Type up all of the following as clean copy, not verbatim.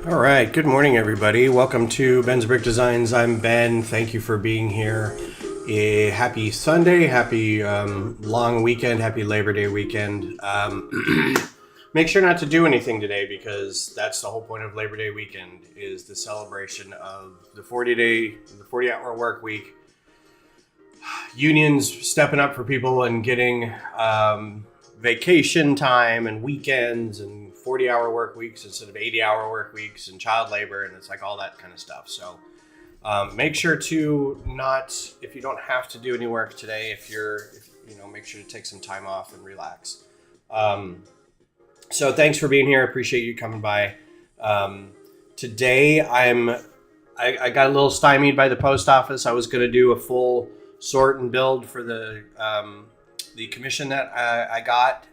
All right, good morning, everybody. Welcome to Ben's Brick Designs. I'm Ben. Thank you for being here. Happy Sunday, happy long weekend, happy Labor Day weekend. Make sure not to do anything today because that's the whole point of Labor Day weekend is the celebration of the 40-hour work week. Unions stepping up for people and getting vacation time and weekends and 40-hour work weeks instead of 80-hour work weeks and child labor, and it's like all that kind of stuff. So make sure to not, if you don't have to do any work today, make sure to take some time off and relax. So thanks for being here. I appreciate you coming by. Today I got a little stymied by the post office. I was going to do a full sort and build for the commission that I got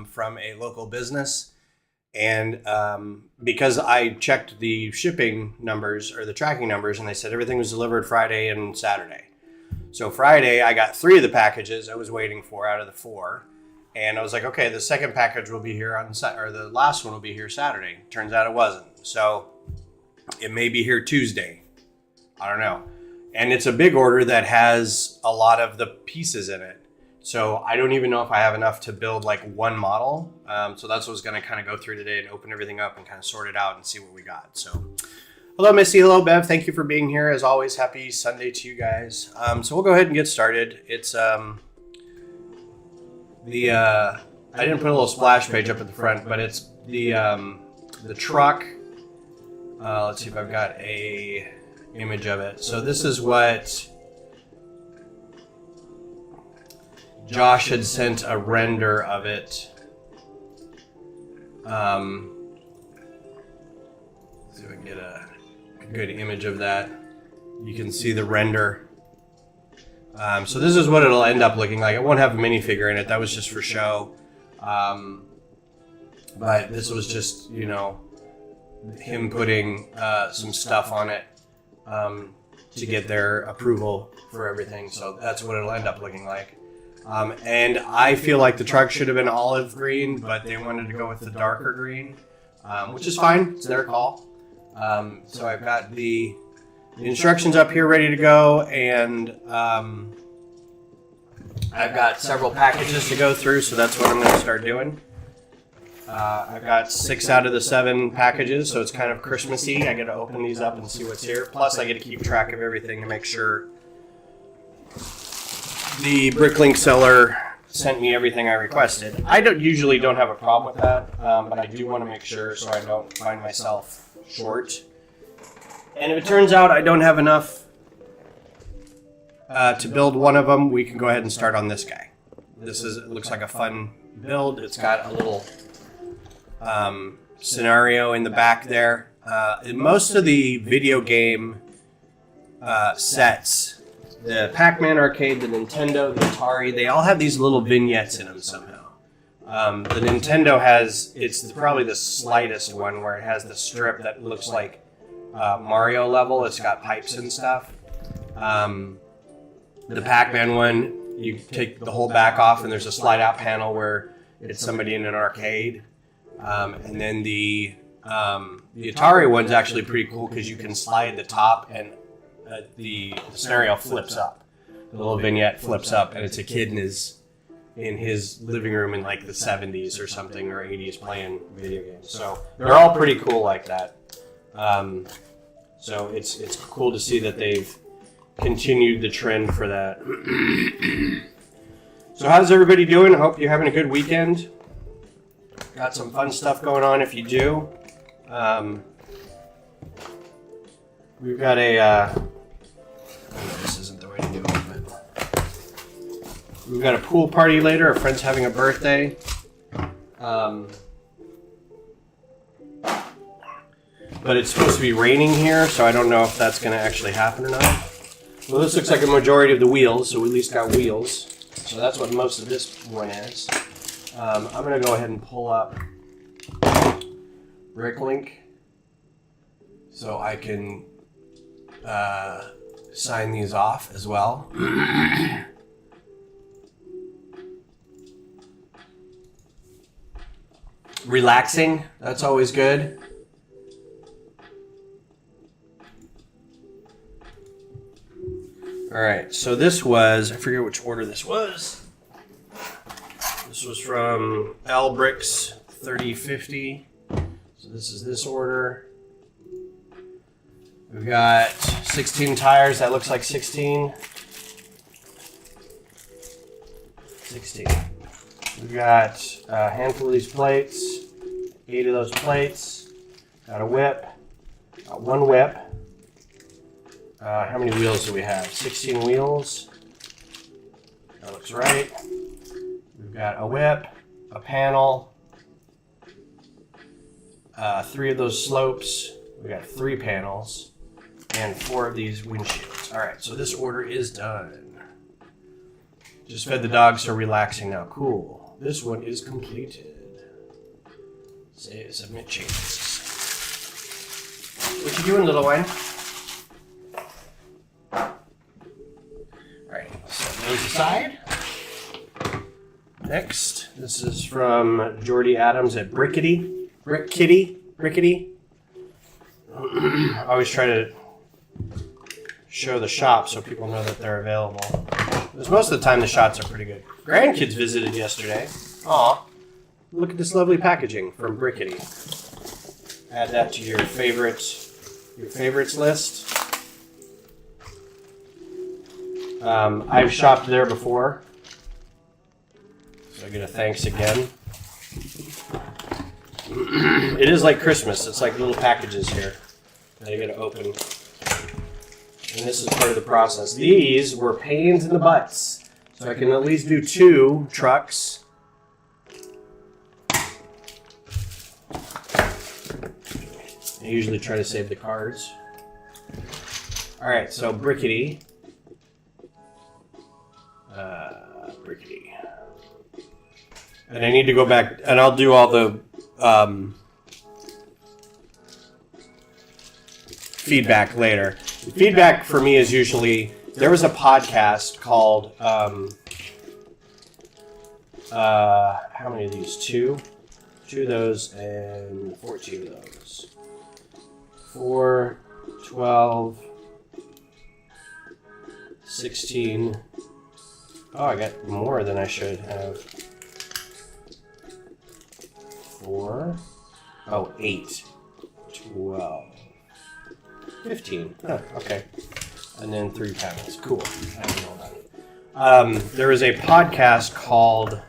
from a local business. And because I checked the shipping numbers or the tracking numbers, and they said everything was delivered Friday and Saturday. So Friday, I got 3 of the packages I was waiting for out of the 4. And I was like, okay, the second package will be here the last one will be here Saturday. Turns out it wasn't. So it may be here Tuesday. I don't know. And it's a big order that has a lot of the pieces in it. So I don't even know if I have enough to build like one model. So that's what I was going to kind of go through today and open everything up and kind of sort it out and see what we got. So hello, Missy. Hello, Bev. Thank you for being here. As always, happy Sunday to you guys. So we'll go ahead and get started. It's I didn't put a little splash page up at the front, but it's the truck. Let's see if I've got a image of it. So this is what Josh had sent a render of it. Let's see if I can get a good image of that. You can see the render. So this is what it'll end up looking like. It won't have a minifigure in it. That was just for show. But this was just, him putting some stuff on it to get their approval for everything. So that's what it'll end up looking like. And I feel like the truck should have been olive green, but they wanted to go with the darker green, which is fine. It's their call. So I've got the instructions up here ready to go, and I've got several packages to go through, so that's what I'm going to start doing. I've got 6 out of the 7 packages, so it's kind of Christmassy. I get to open these up and see what's here. Plus, I get to keep track of everything to make sure the Bricklink seller sent me everything I requested. I usually don't have a problem with that, but I do want to make sure so I don't find myself short. And if it turns out I don't have enough to build one of them, we can go ahead and start on this guy. It looks like a fun build. It's got a little scenario in the back there. In most of the video game sets, the Pac-Man arcade, the Nintendo, the Atari, they all have these little vignettes in them somehow. The Nintendo it's probably the slightest one where it has the strip that looks like Mario level. It's got pipes and stuff. The Pac-Man one, you take the whole back off and there's a slide out panel where it's somebody in an arcade. And then the Atari one's actually pretty cool because you can slide the top and the scenario flips up. The little vignette flips up, and it's a kid in his living room in like the 70s or something, or 80s playing video games. So they're all pretty cool like that. So it's cool to see that they've continued the trend for that. So how's everybody doing? I hope you're having a good weekend. Got some fun stuff going on if you do. We've got this isn't the way to do it, but we've got a pool party later. A friend's having a birthday. But it's supposed to be raining here, so I don't know if that's going to actually happen or not. Well, this looks like a majority of the wheels, so we at least got wheels. So that's what most of this one is. I'm going to go ahead and pull up Bricklink so I can sign these off as well. Relaxing, that's always good. All right, so this was, I forget which order this was. This was from L Bricks 3050. So this is this order. We've got 16 tires. That looks like 16. 16. We've got a handful of these plates. 8 of those plates. Got a whip. Got one whip. How many wheels do we have? 16 wheels. That looks right. We've got a whip, a panel, 3 of those slopes. We got 3 panels and 4 of these windshields. All right, so this order is done. Just fed the dogs, so relaxing now. Cool. This one is completed. Say submit changes. What you doing, little one? Set those aside. Next, this is from Jordy Adams at Brickity. Brickity. I always try to show the shop so people know that they're available. Because most of the time the shots are pretty good. Grandkids visited yesterday. Aw. Look at this lovely packaging from Brickity. Add that to your favorites list. I've shopped there before, so I get a thanks again. It is like Christmas. It's like little packages here that I get to open. And this is part of the process. These were pains in the butts, so I can at least do 2 trucks. I usually try to save the cards. All right, so Brickity. Brickity. And I need to go back, and I'll do all the feedback later. The feedback for me is usually, there was a podcast called, how many of these? 2? 2 of those and 14 of those. 4, 12, 16. Oh, I got more than I should have. 4. Oh, 8. 12. 15. Oh, okay. And then 3 panels. Cool. I didn't know that. There is a podcast called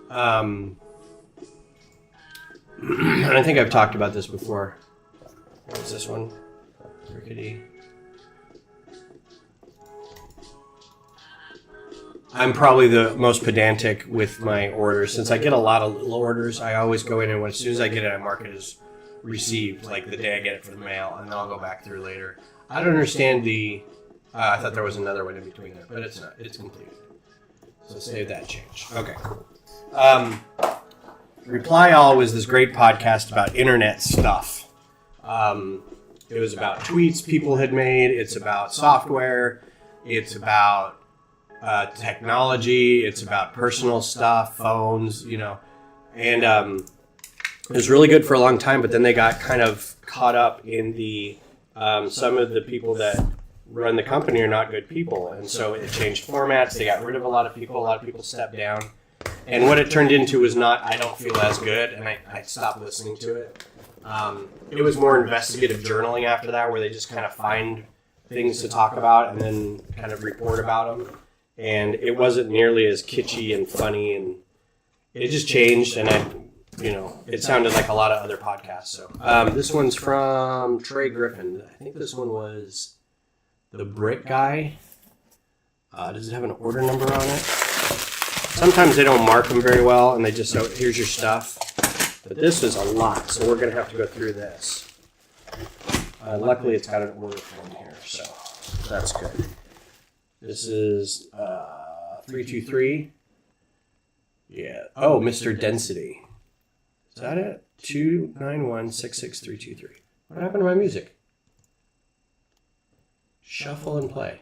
and I think I've talked about this before. What was this one? Rickety. I'm probably the most pedantic with my orders. Since I get a lot of little orders, I always go in and as soon as I get it, I mark it as received, like the day I get it from the mail, and then I'll go back through later. I don't understand the... I thought there was another one in between there, but it's not. It's completed. So save that change. Okay, cool. Reply All was this great podcast about internet stuff. It was about tweets people had made. It's about software. It's about technology. It's about personal stuff, phones, you know. And it was really good for a long time, but then they got kind of caught up in the some of the people that run the company are not good people. And so it changed formats. They got rid of a lot of people. A lot of people stepped down. And what it turned into was not, I don't feel as good, and I stopped listening to it. It was more investigative journaling after that, where they just kind of find things to talk about and then kind of report about them. And it wasn't nearly as kitschy and funny, and it just changed, and it sounded like a lot of other podcasts. So this one's from Trey Griffin. I think this one was the Brick Guy. Does it have an order number on it? Sometimes they don't mark them very well, and they just say, here's your stuff. But this is a lot, so we're going to have to go through this. Luckily, it's got an order form here, so that's good. This is 323. Yeah. Oh, Mr. Density. Is that it? 291-66323. What happened to my music? Shuffle and play.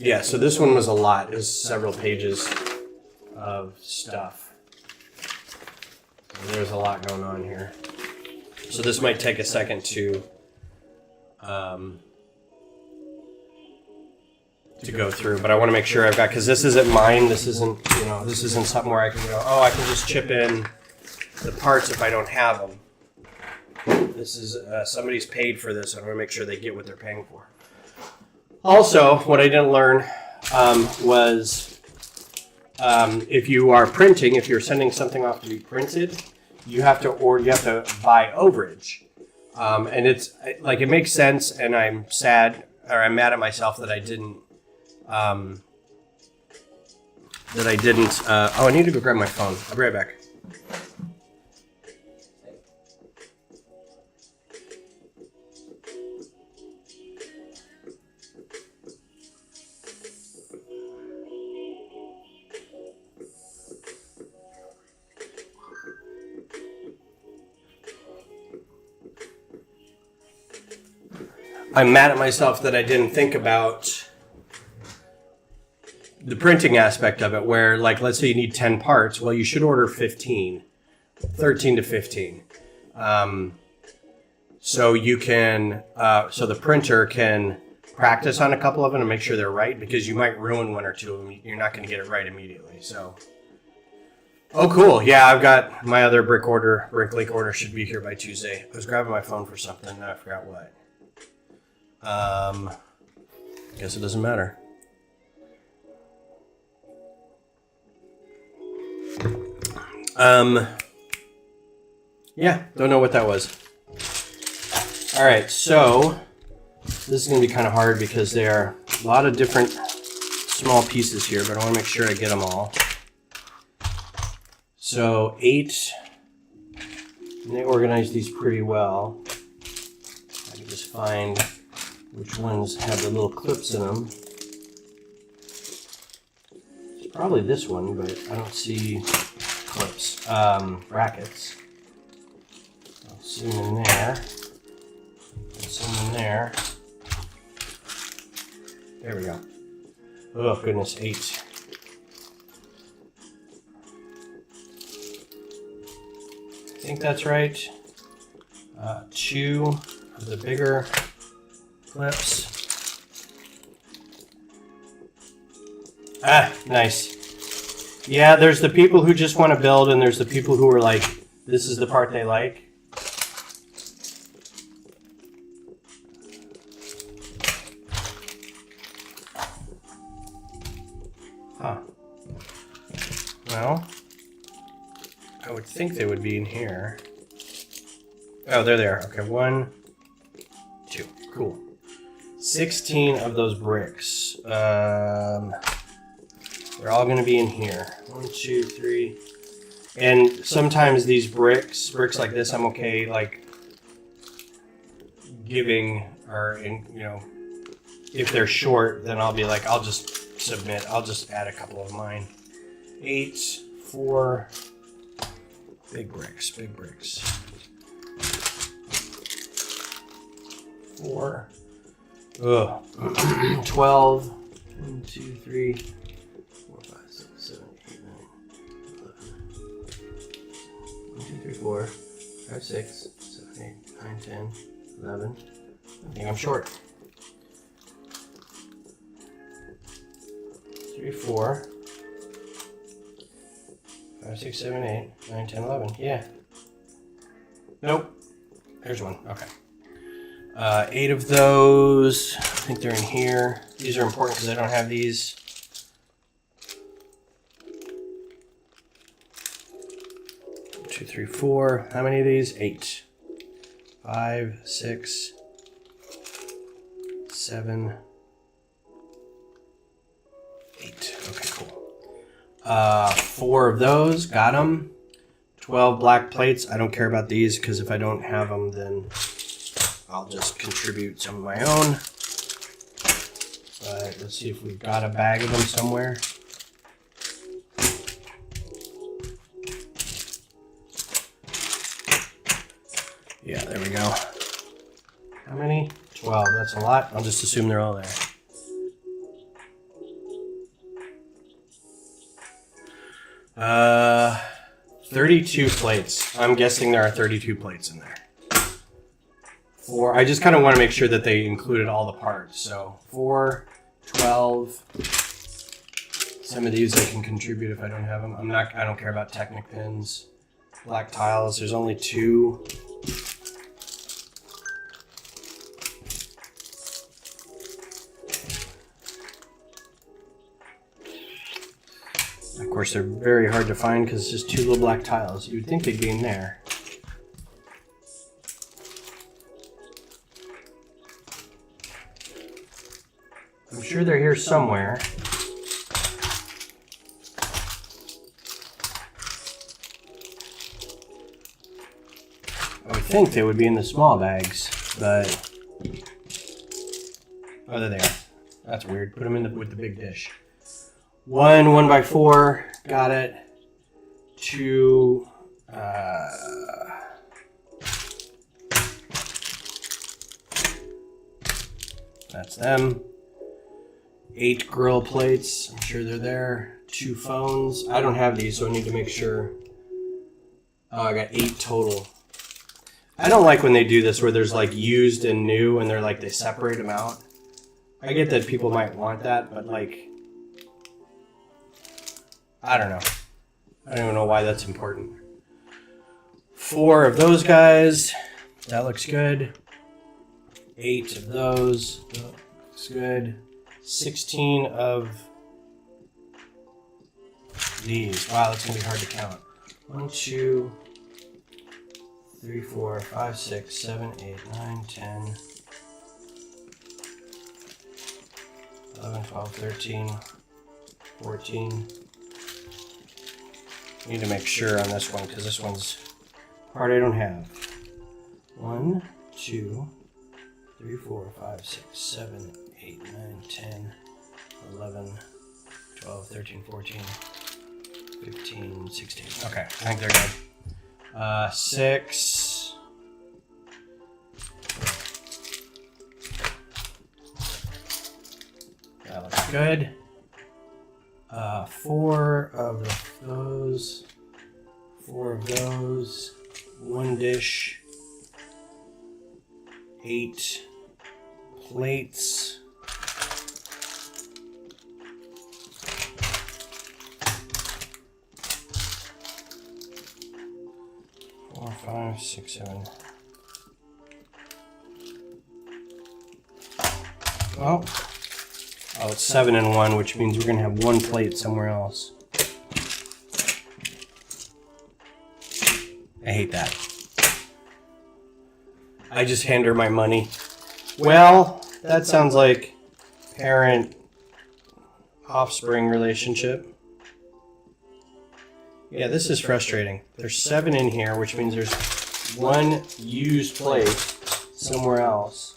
Yeah, so this one was a lot. It was several pages of stuff. There's a lot going on here. So this might take a second to to go through, but I want to make sure I've got, because this isn't mine. This isn't, you know, this isn't something where I can go, oh, I can just chip in the parts if I don't have them. This is somebody's paid for this. I want to make sure they get what they're paying for. Also, what I didn't learn was if you are printing, if you're sending something off to be printed, you have to buy overage, and it's like, it makes sense, and I'm mad at myself that I didn't. Oh, I need to go grab my phone. I'll be right back. I'm mad at myself that I didn't think about the printing aspect of it, where, like, let's say you need 10 parts. Well, you should order 13 to 15. So you can, so the printer can practice on a couple of them and make sure they're right, because you might ruin one or two of them. You're not going to get it right immediately. So, oh, cool. Yeah, I've got my other Bricklink order should be here by Tuesday. I was grabbing my phone for something and I forgot what. Guess it doesn't matter. Yeah, don't know what that was. All right, so this is going to be kind of hard because there are a lot of different small pieces here, but I want to make sure I get them all. So 8, and they organize these pretty well. I can just find which ones have the little clips in them. It's probably this one, but I don't see clips, brackets. I'll see them in there. I'll see them in there. There we go. Oh, goodness, 8. I think that's right. 2 of the bigger clips. Ah, nice. Yeah, there's the people who just want to build, and there's the people who are like, this is the part they like. Huh. Well, I would think they would be in here. Oh, there they are. Okay, 1, 2. Cool. 16 of those bricks. They're all going to be in here. 1, 2, 3. And sometimes these bricks like this, I'm okay, like, giving, or, if they're short, then I'll be like, I'll just submit. I'll just add a couple of mine. 8, 4. Big bricks. 4. Ugh. 12. 1, 2, 3, 4, 5, 6, 7, 8, 9, 11. 1, 2, 3, 4, 5, 6, 7, 8, 9, 10, 11. I think I'm short. 3, 4, 5, 6, 7, 8, 9, 10, 11. Yeah. Nope. There's one. Okay. 8 of those. I think they're in here. These are important because I don't have these. Two, 3, 4. How many of these? 8. 5, 6, 7, 8. Okay, cool. 4 of those. Got them. 12 black plates. I don't care about these because if I don't have them, then I'll just contribute some of my own. But let's see if we've got a bag of them somewhere. Yeah, there we go. How many? 12. That's a lot. I'll just assume they're all there. Uh, 32 plates. I'm guessing there are 32 plates in there. 4. I just kind of want to make sure that they included all the parts. So 4, 12. Some of these I can contribute if I don't have them. I don't care about Technic pins. Black tiles, there's only 2. Of course, they're very hard to find because it's just 2 little black tiles. You'd think they'd be in there. I'm sure they're here somewhere. I would think they would be in the small bags, but... Oh, there they are. That's weird. Put them in with the big dish. 1 1x4, got it. 2, that's them. 8 grill plates, I'm sure they're there. 2 phones. I don't have these, so I need to make sure. Oh, I got 8 total. I don't like when they do this where there's like used and new and they're like they separate them out. I get that people might want that, but like, I don't know. I don't even know why that's important. 4 of those guys. That looks good. 8 of those. That looks good. 16 of these. Wow, that's going to be hard to count. 1, 2, 3, 4, 5, 6, 7, 8, 9, 10, 11, 12, 13, 14. I need to make sure on this one because this one's part I don't have. 1, 2, 3, 4, 5, 6, 7, 8, 9, 10, 11, 12, 13, 14, 15, 16. Okay, I think they're good. 6. That looks good. 4 of those. 4 of those. 1 dish. 8 plates. 4, 5, 6, 7. Well, oh, it's 7 and 1, which means we're gonna have 1 plate somewhere else. I hate that. I just hand her my money. Well, that sounds like parent-offspring relationship. Yeah, this is frustrating. There's 7 in here, which means there's 1 used plate somewhere else.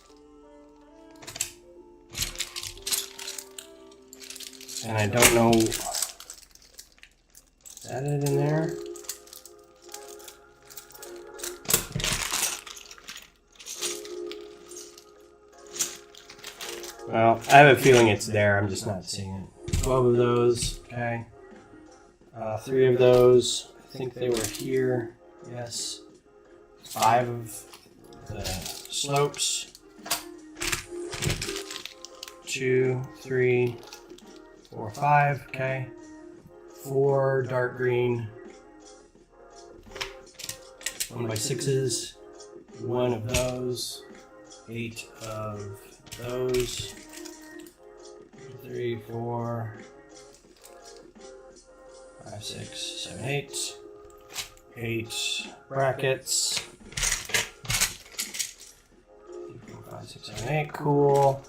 And I don't know... Is that it in there? Well, I have a feeling it's there. I'm just not seeing it. 12 of those. Okay. 3 of those. I think they were here. Yes. 5 of the slopes. 2, 3, 4, 5. Okay. 4 dark green. 1x6s. 1 of those. 8 of those. 3, 4, 5, 6, 7, 8. 8 brackets. 3, 4, 5, 6, 7, 8. Cool.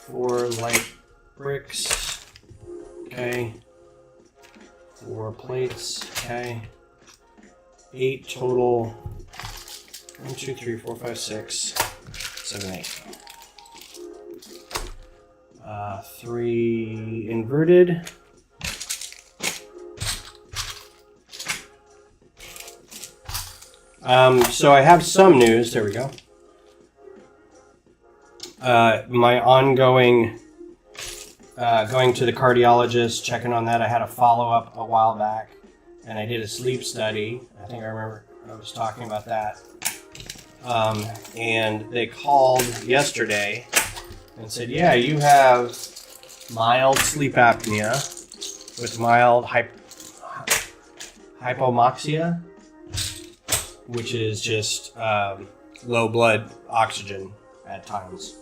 4 light bricks. Okay. 4 plates. Okay. 8 total. 1, 2, 3, 4, 5, 6, 7, 8. 3 inverted. So I have some news. There we go. My ongoing going to the cardiologist, checking on that. I had a follow-up a while back, and I did a sleep study. I think I remember I was talking about that. And they called yesterday and said, yeah, you have mild sleep apnea with mild hypomoxia, which is just low blood oxygen at times.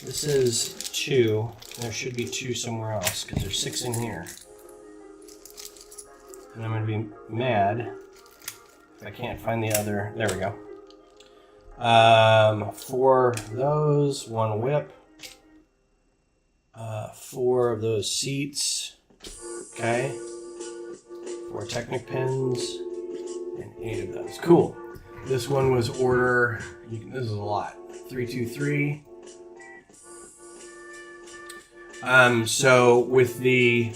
This is 2. There should be 2 somewhere else because there's 6 in here. And I'm going to be mad if I can't find the other. There we go. 4 of those, 1 whip. 4 of those seats. Okay. 4 Technic pins. And 8 of those. Cool. This one was order. This is a lot. 323. So with the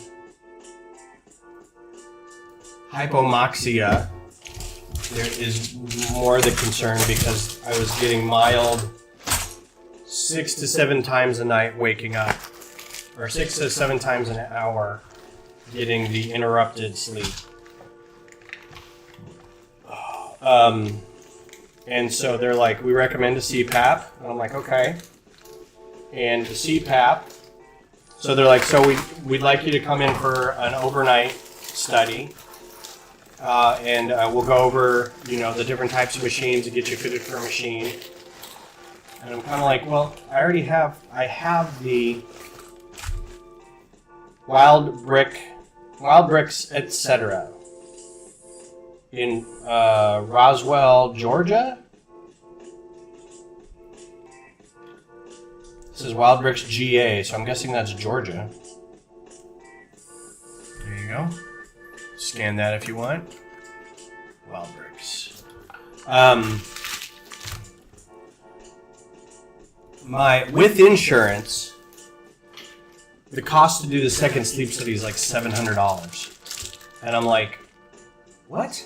hypomoxia, there is more the concern because I was getting mild 6 to 7 times a night waking up, or 6 to 7 times an hour getting the interrupted sleep. And so they're like, we recommend a CPAP. And I'm like, okay. And the CPAP, so they're like, so we'd like you to come in for an overnight study. And we'll go over, the different types of machines to get you fitted for a machine. And I'm kind of like, well, I have the Wild Bricks, etc. in Roswell, Georgia. This is Wild Bricks GA, so I'm guessing that's Georgia. There you go. Scan that if you want. Wild Bricks. With insurance, the cost to do the second sleep study is like $700. And I'm like, what?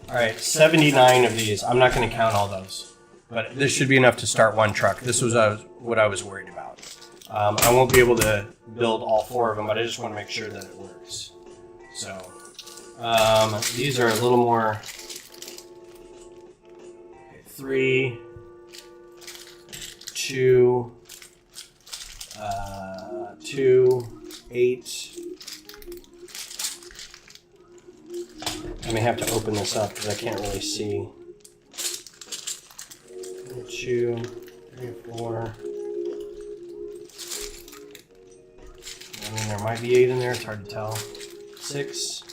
All right, 79 of these. I'm not going to count all those. But this should be enough to start 1 truck. This was what I was worried about. I won't be able to build all 4 of them, but I just want to make sure that it works. So, these are a little more. 3, 2, 2, 8. I may have to open this up because I can't really see. 2, 3, 4. I mean, there might be 8 in there. It's hard to tell. 6.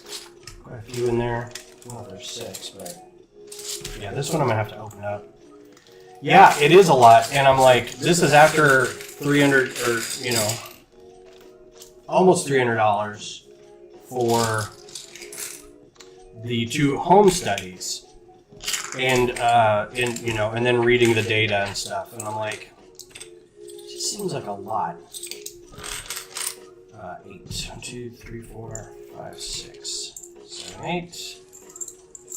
Quite a few in there. Well, there's 6, but yeah, this one I'm gonna have to open up. Yeah, it is a lot, and I'm like, this is after 300 or almost $300 for the 2 home studies. And and then reading the data and stuff, and I'm like, it just seems like a lot. 8, 1, 2, 3, 4, 5, 6, 7, 8,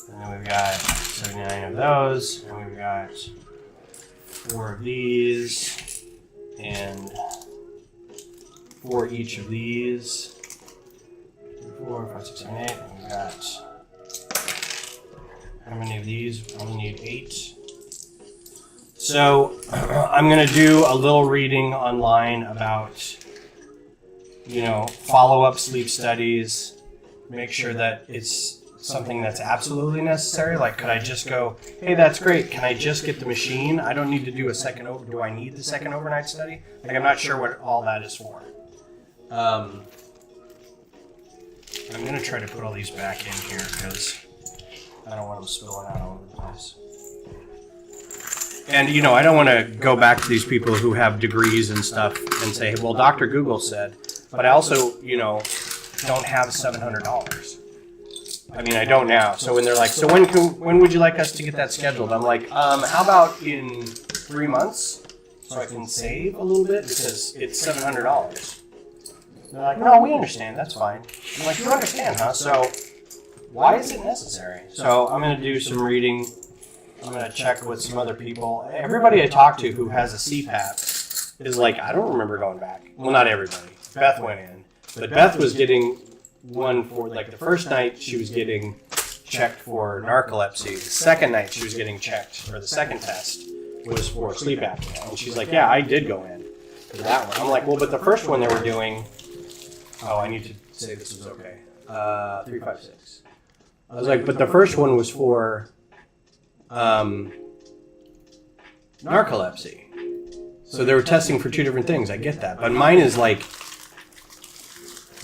and then we've got 79 of those, and we've got 4 of these, and 4 each of these. 4, 5, 6, 7, 8, and we've got. How many of these? I only need 8. So I'm going to do a little reading online about, follow-up sleep studies. Make sure that it's something that's absolutely necessary. Like, could I just go, hey, that's great. Can I just get the machine? I don't need to do a second do I need the second overnight study? Like, I'm not sure what all that is for. I'm going to try to put all these back in here because I don't want them spilling out all over the place. And, I don't want to go back to these people who have degrees and stuff and say, well, Dr. Google said, but I also, don't have $700. I mean, I don't now. So when they're like, so when would you like us to get that scheduled? I'm like, how about in 3 months so I can save a little bit because it's $700. They're like, no, we understand. That's fine. I'm like, you understand, huh? So why is it necessary? So I'm going to do some reading. I'm going to check with some other people. Everybody I talk to who has a CPAP is like, I don't remember going back. Well, not everybody. Beth went in. But Beth was getting one for, like, the first night she was getting checked for narcolepsy. The second night she was getting checked, or the second test, was for sleep apnea. And she's like, yeah, I did go in for that one. I'm like, well, but the first one they were doing, oh, I need to say this was okay. 356. I was like, but the first one was for narcolepsy. So they were testing for two different things. I get that. But mine is like,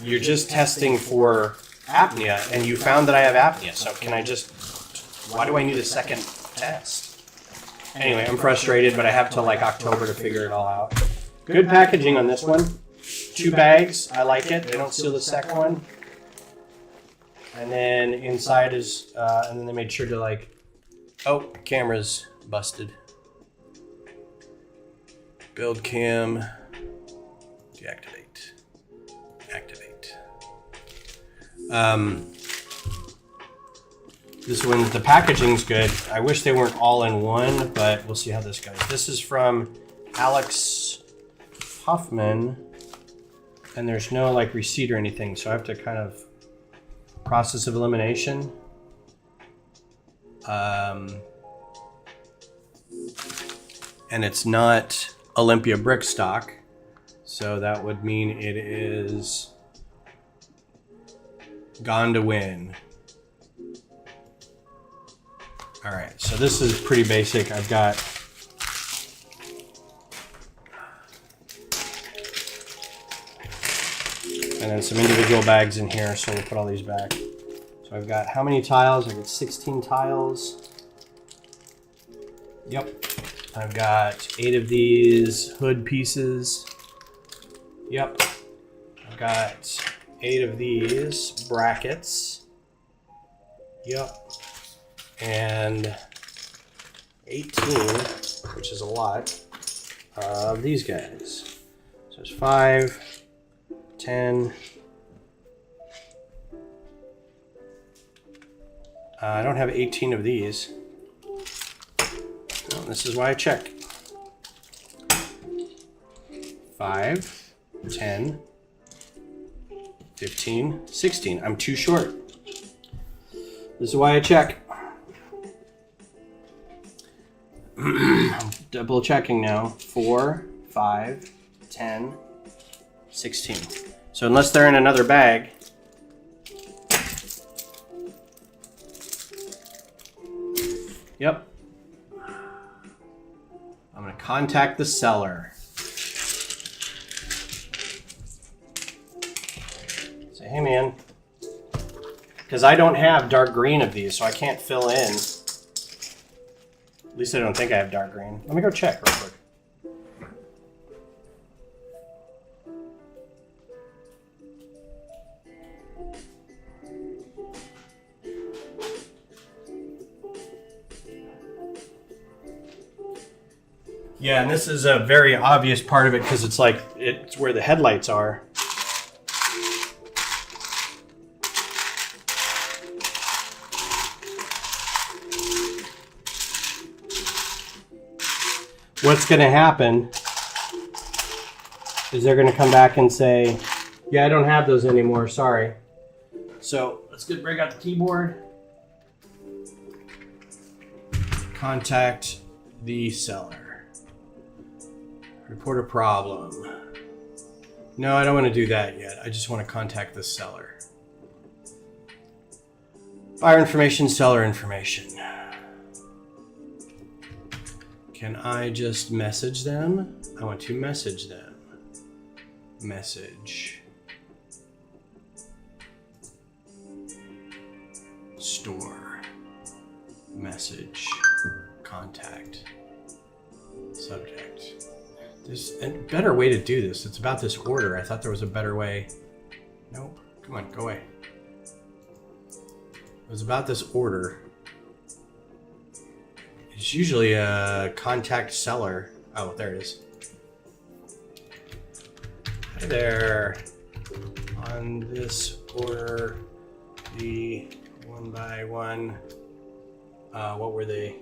you're just testing for apnea, and you found that I have apnea. So can I just, why do I need a second test? Anyway, I'm frustrated, but I have till like October to figure it all out. Good packaging on this one. 2 bags. I like it. They don't seal the second one. And then inside is, and then they made sure to like, oh, camera's busted. Build cam, deactivate, activate. This one, the packaging's good. I wish they weren't all in one, but we'll see how this goes. This is from Alex Hoffman, and there's no like receipt or anything, so I have to kind of process of elimination. And it's not Olympia brick stock, so that would mean it is gone to win. All right, so this is pretty basic. I've got and then some individual bags in here, so we'll put all these back. So I've got how many tiles? I've got 16 tiles. Yep. I've got 8 of these hood pieces. Yep. I've got 8 of these brackets. Yep. And 18, which is a lot, of these guys. So there's 5, 10. I don't have 18 of these. Well, this is why I check. 5, 10, 15, 16. I'm too short. This is why I check. I'm double checking now. 4, 5, 10, 16. So unless they're in another bag, yep. I'm going to contact the seller. Say, hey man, because I don't have dark green of these, so I can't fill in. At least I don't think I have dark green. Let me go check real quick. Yeah, and this is a very obvious part of it because it's like, it's where the headlights are. What's going to happen is they're going to come back and say, yeah, I don't have those anymore, sorry. So let's break out the keyboard. Contact the seller. Report a problem. No, I don't want to do that yet. I just want to contact the seller. Buyer information, seller information. Can I just message them? I want to message them. Message. Store. Message. Contact. Subject. There's a better way to do this. It's about this order. I thought there was a better way. Nope. Come on, go away. It was about this order. It's usually a contact seller. Oh, there it is. Hi there. On this order, the 1x1, what were they?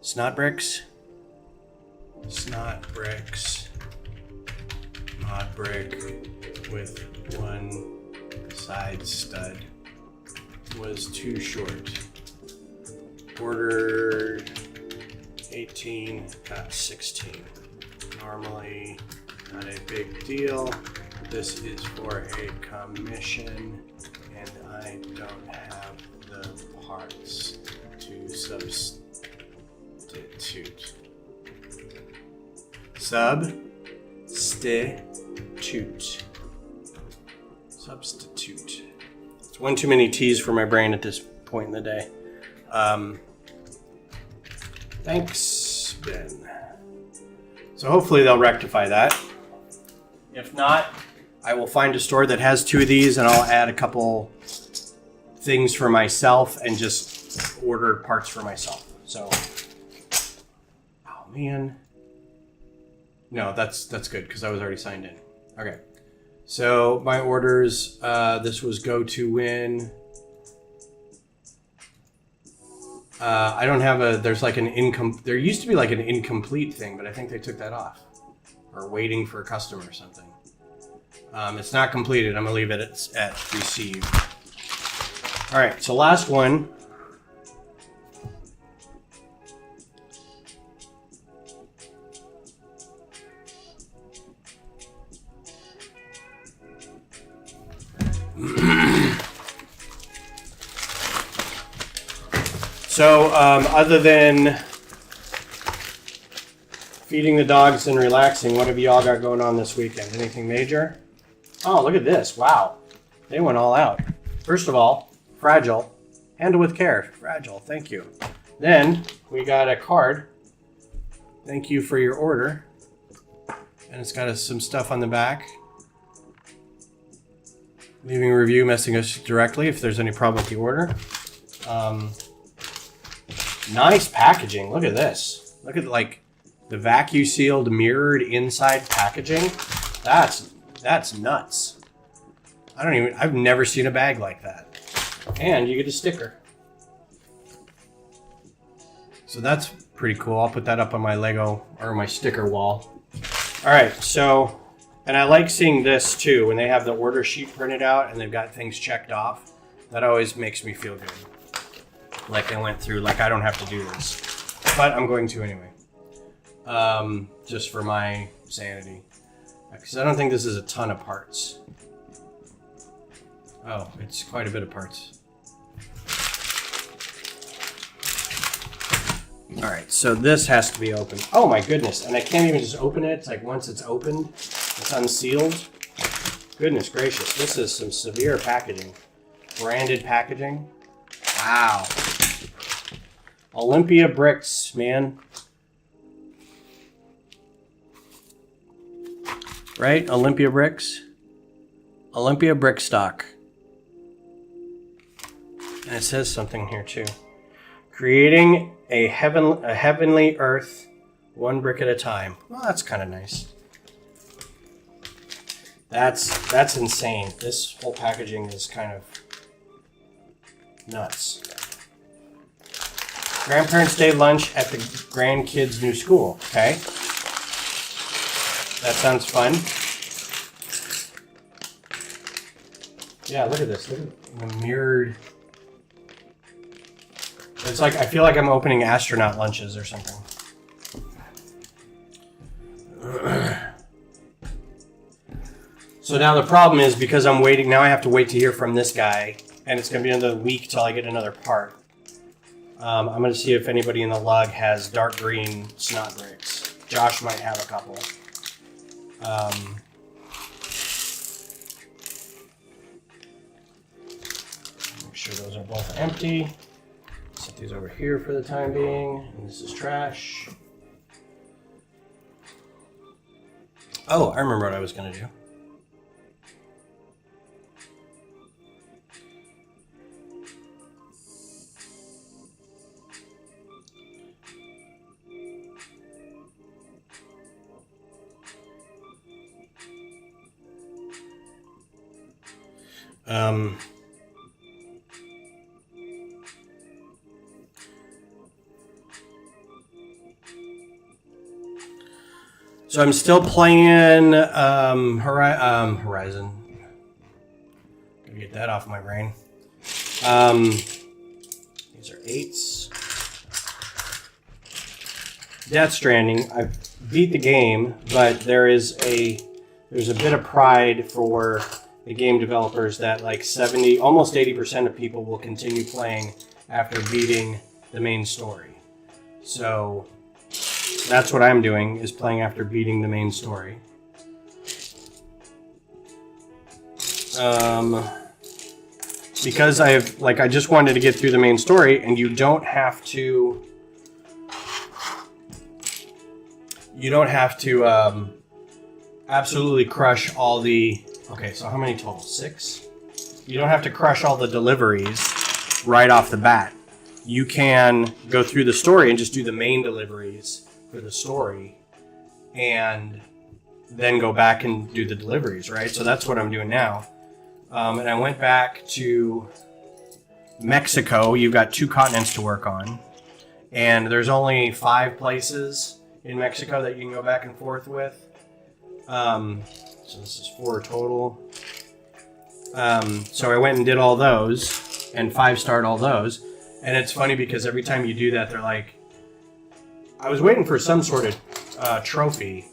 Snot bricks? Snot bricks, mod brick with 1 side stud. was too short. Ordered 18, got 16. Normally not a big deal. This is for a commission and I don't have the parts to substitute. Substitute. It's one too many T's for my brain at this point in the day. Thanks, Ben. So hopefully they'll rectify that. If not, I will find a store that has 2 of these and I'll add a couple things for myself and just order parts for myself. So, oh man. No, that's good because I was already signed in. Okay. So my orders, this was go to win. I don't have there's like there used to be like an incomplete thing, but I think they took that off. Or waiting for a customer or something. It's not completed. I'm gonna leave it at receive. All right, so last one. So, other than feeding the dogs and relaxing, what have y'all got going on this weekend? Anything major? Oh, look at this. Wow. They went all out. First of all, fragile. Handle with care. Fragile. Thank you. Then, we got a card. Thank you for your order. And it's got some stuff on the back. Leaving a review, messaging us directly if there's any problem with the order. Nice packaging. Look at this. Look at like the vacuum sealed mirrored inside packaging. That's nuts. I've never seen a bag like that. And you get a sticker. So that's pretty cool. I'll put that up on my Lego or my sticker wall. All right, so, and I like seeing this too when they have the order sheet printed out and they've got things checked off. That always makes me feel good. Like they went through, like I don't have to do this, but I'm going to anyway. Just for my sanity. Because I don't think this is a ton of parts. Oh, it's quite a bit of parts. All right, so this has to be open. Oh my goodness, and I can't even just open it. It's like once it's opened, it's unsealed. Goodness gracious, this is some severe packaging. Branded packaging. Wow. Olympia bricks, man. Right? Olympia bricks. Olympia brick stock. And it says something here too. Creating a heavenly earth, one brick at a time. Well, that's kind of nice. That's insane. This whole packaging is kind of nuts. Grandparents' Day lunch at the grandkids' new school. Okay. That sounds fun. Yeah, look at this. Look at the mirrored. It's like, I feel like I'm opening astronaut lunches or something. So now the problem is because I'm waiting, now I have to wait to hear from this guy, and it's going to be another week till I get another part. I'm going to see if anybody in the lug has dark green snot bricks. Josh might have a couple. Make sure those are both empty. Set these over here for the time being. And this is trash. Oh, I remember what I was going to do. So I'm still playing Horizon. Gotta get that off my brain. These are 8s. Death Stranding. I beat the game, but there's a bit of pride for the game developers that like 70, almost 80% of people will continue playing after beating the main story. So that's what I'm doing, is playing after beating the main story. Because I just wanted to get through the main story, and you don't have to absolutely crush all the, okay, so how many total? 6? You don't have to crush all the deliveries right off the bat. You can go through the story and just do the main deliveries for the story, and then go back and do the deliveries, right? So that's what I'm doing now. And I went back to Mexico. You've got 2 continents to work on, and there's only 5 places in Mexico that you can go back and forth with. So this is 4 total. So I went and did all those, and 5-starred all those. And it's funny because every time you do that, they're like, I was waiting for some sort of trophy,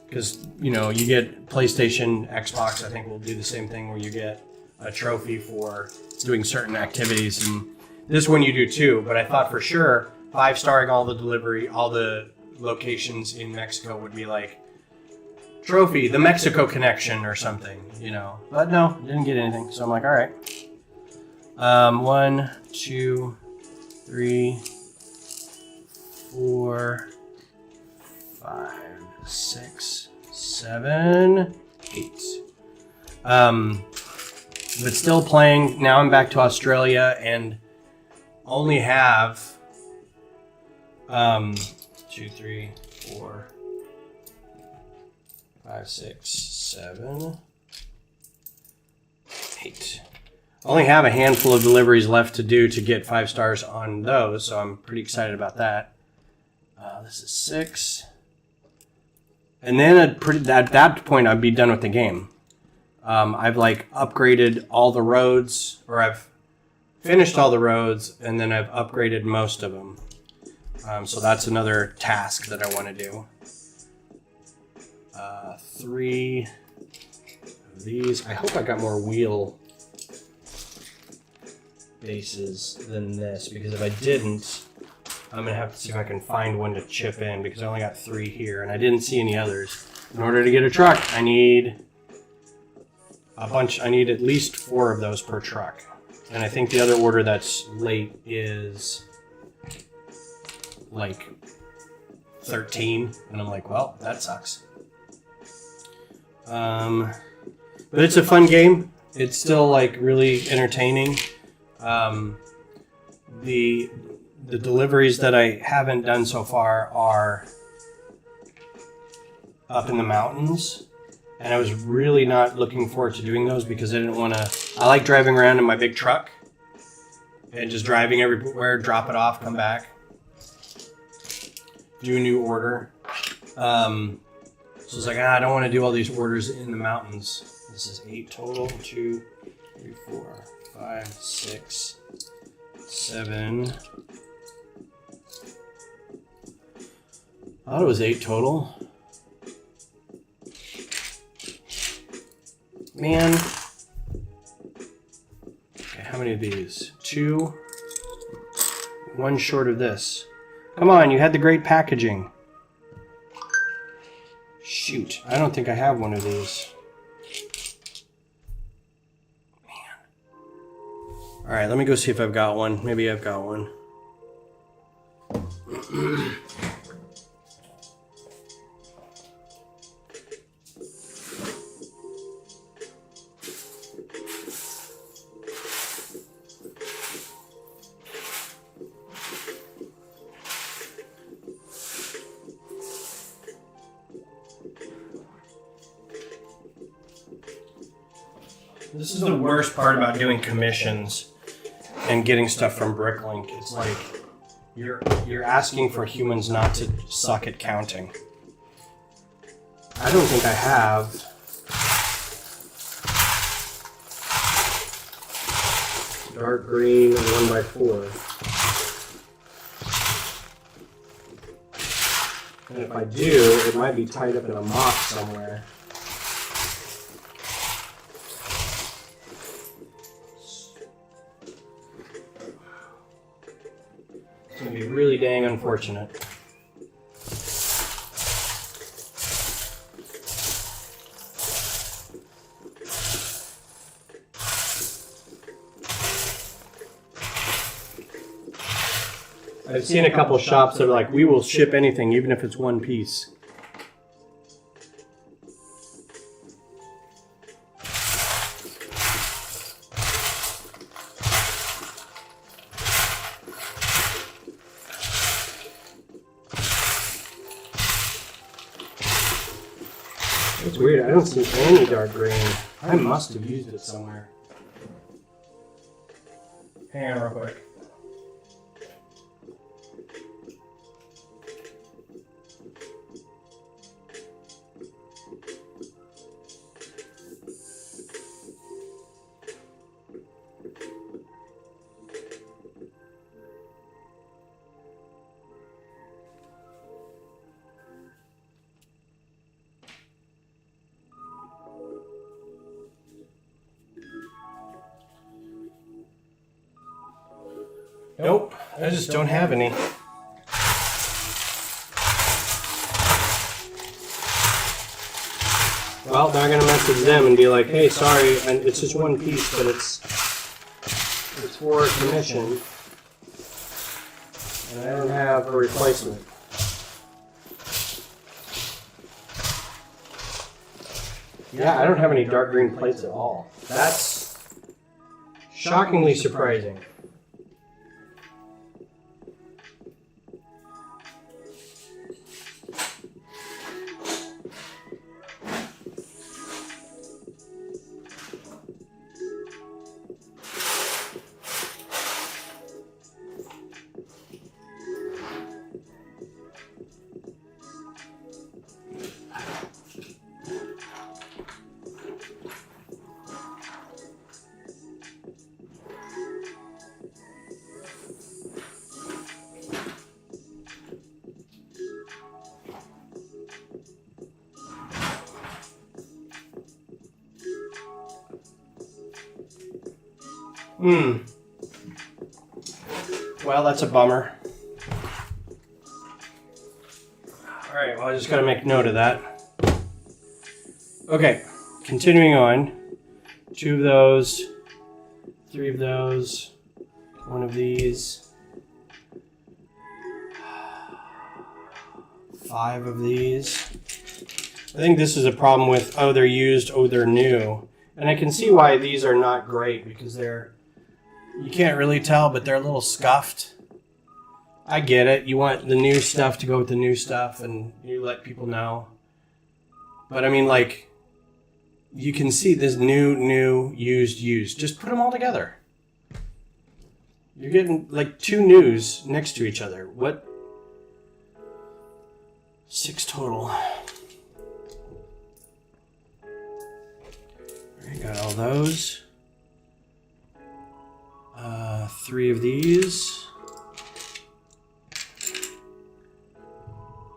because, you know, you get PlayStation, Xbox, I think will do the same thing, where you get a trophy for doing certain activities. And this one you do too, but I thought for sure 5-starring all the delivery, all the locations in Mexico would be like, trophy, the Mexico connection or something, you know. But no, didn't get anything. So I'm like, all right. 1, 2, 3, 4, 5, 6, 7, 8. But still playing. Now I'm back to Australia and only have 2, 3, 4, 5, 6, 7, 8. Only have a handful of deliveries left to do to get 5 stars on those, so I'm pretty excited about that. This is 6. And then at that point, I'd be done with the game. I've like upgraded all the roads, or I've finished all the roads, and then I've upgraded most of them. So that's another task that I want to do. 3 of these. I hope I got more wheel bases than this, because if I didn't, I'm going to have to see if I can find one to chip in, because I only got 3 here, and I didn't see any others. In order to get a truck, I need a bunch. I need at least 4 of those per truck. And I think the other order that's late is like 13, and I'm like, well, that sucks. But it's a fun game. It's still like really entertaining. The deliveries that I haven't done so far are up in the mountains, and I was really not looking forward to doing those because I didn't want to. I like driving around in my big truck and just driving everywhere, drop it off, come back, do a new order. So it's like, I don't want to do all these orders in the mountains. This is 8 total. 2, 3, 4, 5, 6, 7. I thought it was 8 total. Man. Okay, how many of these? 2. 1 short of this. Come on, you had the great packaging. Shoot, I don't think I have one of these. Man. Alright, let me go see if I've got one. Maybe I've got one. This is the worst part about doing commissions and getting stuff from Bricklink. It's like you're asking for humans not to suck at counting. I don't think I have. dark green 1x4. And if I do, it might be tied up in a MOC somewhere. It's going to be really dang unfortunate. I've seen a couple shops that are like, we will ship anything, even if it's one piece. It's weird, I don't see any dark green. I must have used it somewhere. Hang on real quick. Nope, I just don't have any. Well, now I'm gonna message them and be like, hey, sorry, and it's just one piece, but it's for commission, and I don't have a replacement. Yeah, I don't have any dark green plates at all. That's shockingly surprising. Well, that's a bummer. Alright, well, I just gotta make note of that. Okay, continuing on. 2 of those, 3 of those, 1 of these, 5 of these. I think this is a problem with, oh, they're used, oh, they're new. And I can see why these are not great, because they're, you can't really tell, but they're a little scuffed. I get it. You want the new stuff to go with the new stuff, and you let people know. But I mean, like, you can see this new, used. Just put them all together. You're getting like 2 news next to each other. What? 6 total. I got all those. 3 of these.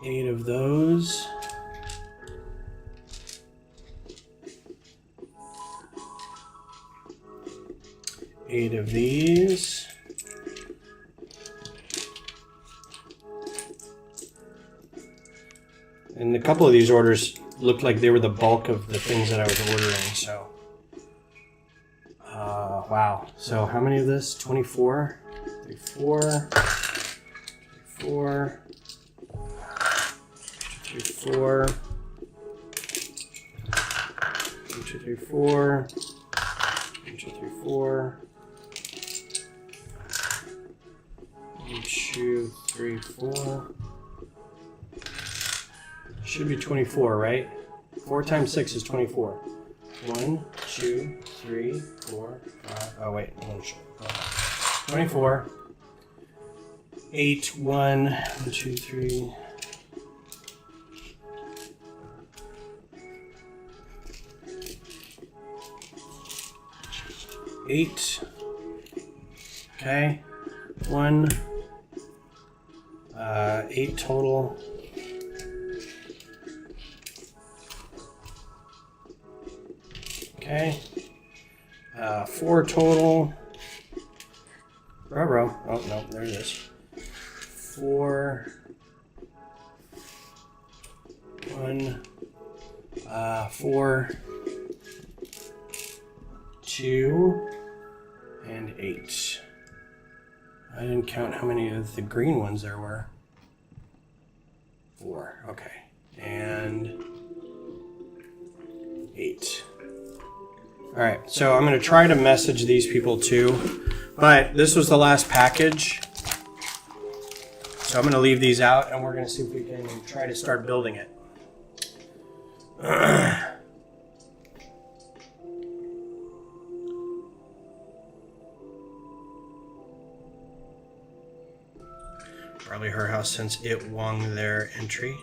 8 of those. 8 of these. And a couple of these orders looked like they were the bulk of the things that I was ordering, so. Wow. So how many of this? 24? 34. 34. 34. 1, 2, 3, 4. 1, 2, 3, 4. 1, 2, 3, 4. Should be 24, right? 4 times 6 is 24. 1, 2, 3, 4, 5. Oh, wait. 24. 8, 1, 2, 3. 8. Okay. 1, 8 total. Okay. 4 total. Ruh-roh. Oh, no, there it is. 4. 1. 4. 2. And 8. I didn't count how many of the green ones there were. 4. Okay. And 8. All right. So I'm going to try to message these people too. But this was the last package. So I'm going to leave these out and we're going to see if we can try to start building it. Probably her house since it won their entry.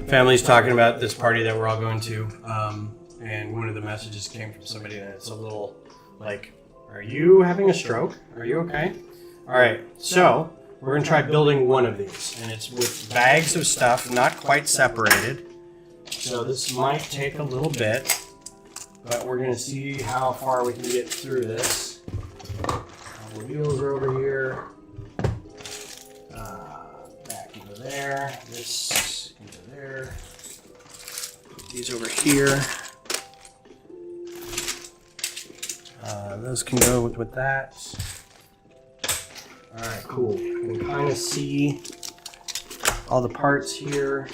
Family's talking about this party that we're all going to, and one of the messages came from somebody and it's a little like, are you having a stroke? Are you okay? All right, so we're going to try building one of these, and it's with bags of stuff, not quite separated. So this might take a little bit, but we're going to see how far we can get through this. The wheels are over here. Back into there. This into there. Put these over here. Those can go with that. All right, cool. You can kind of see all the parts here.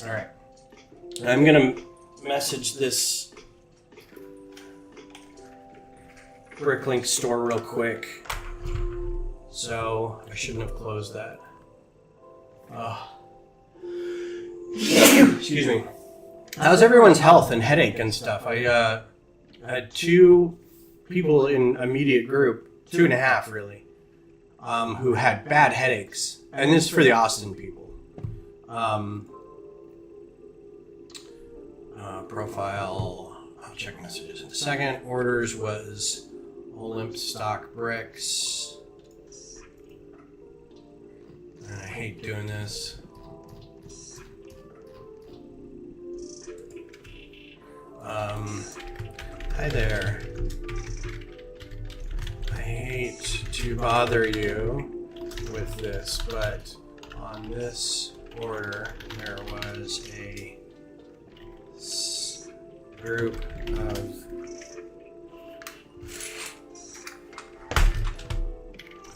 All right. I'm going to message this Bricklink store real quick. So I shouldn't have closed that. Excuse me. How's everyone's health and headache and stuff? I had 2 people in immediate group, 2.5 really, who had bad headaches. And this is for the Austin people. Profile, I'll check messages in a second. Orders was Olymp stock bricks. And I hate doing this. Hi there. I hate to bother you with this, but on this order there was a group of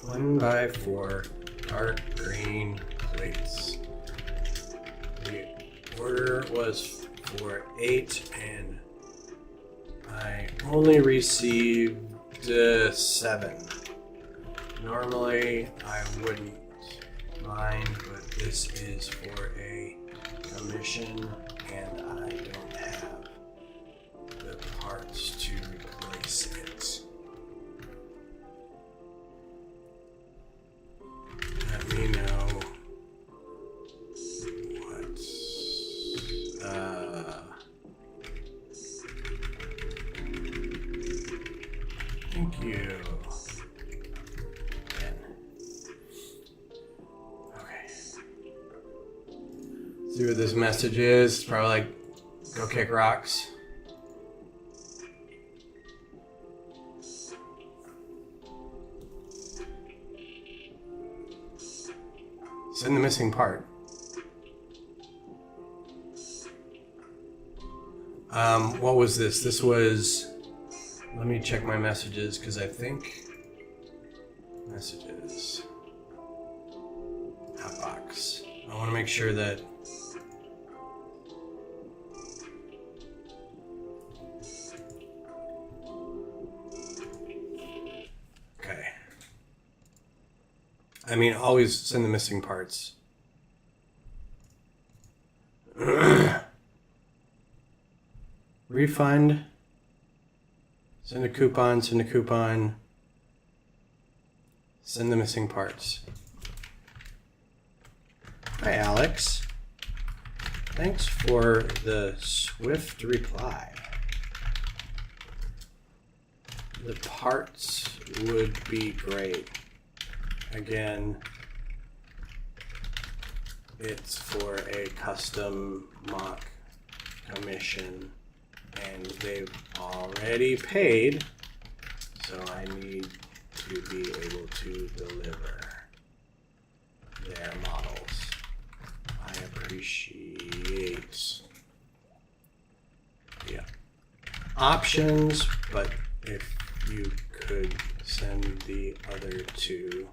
1x4 dark green plates. The order was for 8 and I only received 7. Normally I wouldn't mind, but this is for a commission and I don't have the parts to replace it. Let me know what thank you. Okay. See what this message is. It's probably like, go kick rocks. Send the missing part. What was this? This was, let me check my messages because I think messages, outbox. I want to make sure that okay. I mean, always send the missing parts. refund. Send a coupon, send a coupon. Send the missing parts. Hi, Alex. Thanks for the swift reply. The parts would be great. Again, it's for a custom MOC commission, and they've already paid, so I need to be able to deliver their models. I appreciate options, but if you could send the other two,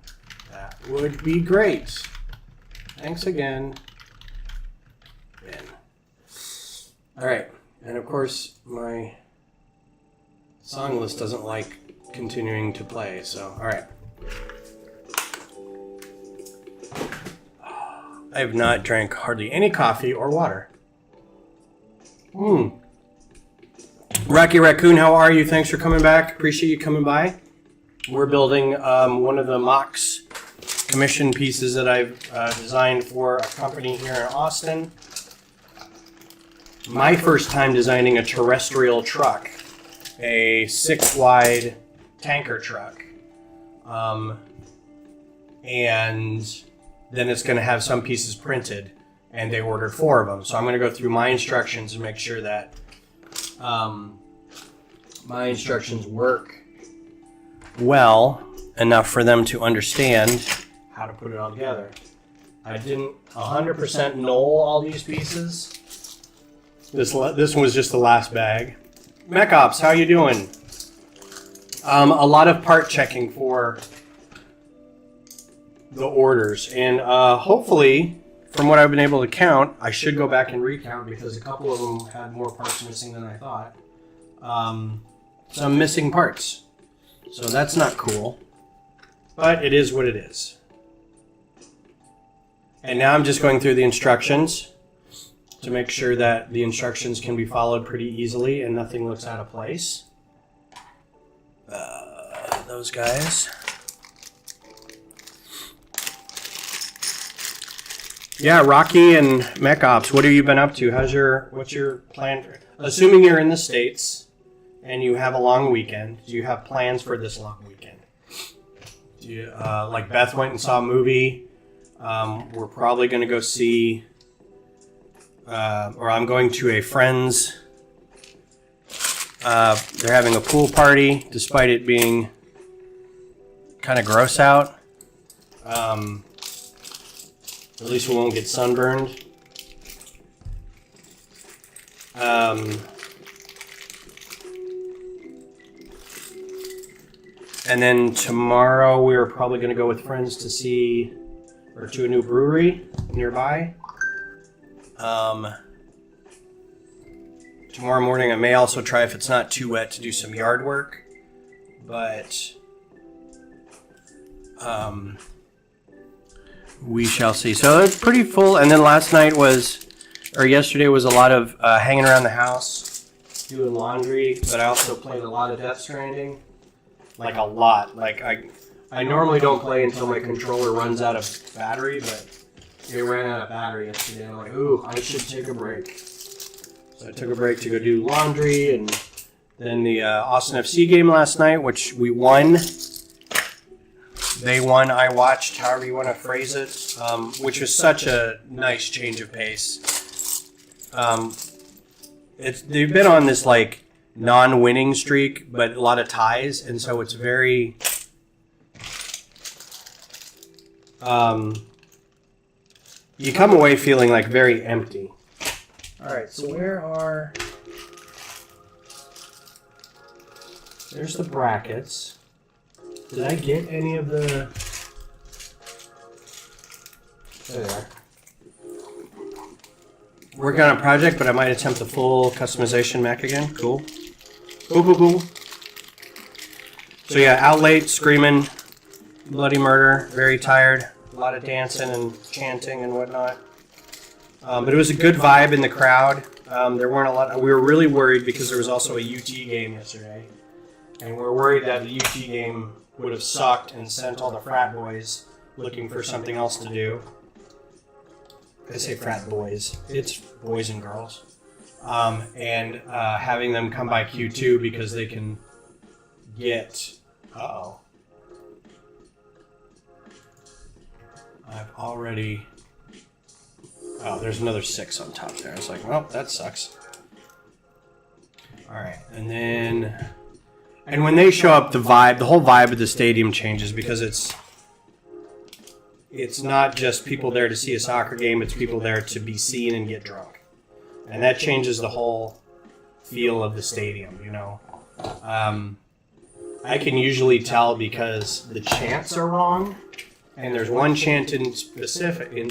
that would be great. Thanks again, Ben. All right, and of course my song list doesn't like continuing to play, so all right. I have not drank hardly any coffee or water. Rocky Raccoon, how are you? Thanks for coming back. Appreciate you coming by. We're building one of the MOC's commission pieces that I've designed for a company here in Austin. My first time designing a terrestrial truck, a 6-wide tanker truck. And then it's going to have some pieces printed, and they ordered 4 of them. So I'm going to go through my instructions and make sure that my instructions work well enough for them to understand how to put it all together. I didn't 100% knoll all these pieces. This one was just the last bag. Mech Ops, how you doing? A lot of part checking for the orders, and hopefully, from what I've been able to count, I should go back and recount because a couple of them had more parts missing than I thought. Some missing parts, so that's not cool, but it is what it is. And now I'm just going through the instructions to make sure that the instructions can be followed pretty easily and nothing looks out of place. Those guys. Yeah, Rocky and Mech Ops, what have you been up to? What's your plan? Assuming you're in the States and you have a long weekend, do you have plans for this long weekend? Do you, like Beth went and saw a movie. We're probably going to go see, or I'm going to a friend's. They're having a pool party, despite it being kind of gross out. At least we won't get sunburned. And then tomorrow we're probably going to go with friends to see, or to a new brewery nearby. Tomorrow morning I may also try, if it's not too wet, to do some yard work. But we shall see. So it's pretty full. And then yesterday was a lot of hanging around the house, doing laundry. But I also played a lot of Death Stranding. Like a lot. Like I normally don't play until my controller runs out of battery, but it ran out of battery yesterday. I'm like, ooh, I should take a break. So I took a break to go do laundry, and then the Austin FC game last night, which we won. They won, I watched, however you want to phrase it, which was such a nice change of pace. They've been on this like non-winning streak, but a lot of ties, and so it's very you come away feeling like very empty. All right, so there's the brackets. Did I get any of the... There they are. Working on a project, but I might attempt the full customization mech again. Cool. Cool. So yeah, out late, screaming, bloody murder, very tired. A lot of dancing and chanting and whatnot. But it was a good vibe in the crowd. There weren't a lot. We were really worried because there was also a UT game yesterday, and we were worried that the UT game would have sucked and sent all the frat boys looking for something else to do. I say frat boys. It's boys and girls. And having them come by Q2 because they can get... Uh-oh. I've already... Oh, there's another 6 on top there. I was like, well, that sucks. All right, and then... And when they show up, the whole vibe of the stadium changes because it's not just people there to see a soccer game, it's people there to be seen and get drunk. And that changes the whole feel of the stadium, you know. I can usually tell because the chants are wrong, and there's one chant specifically.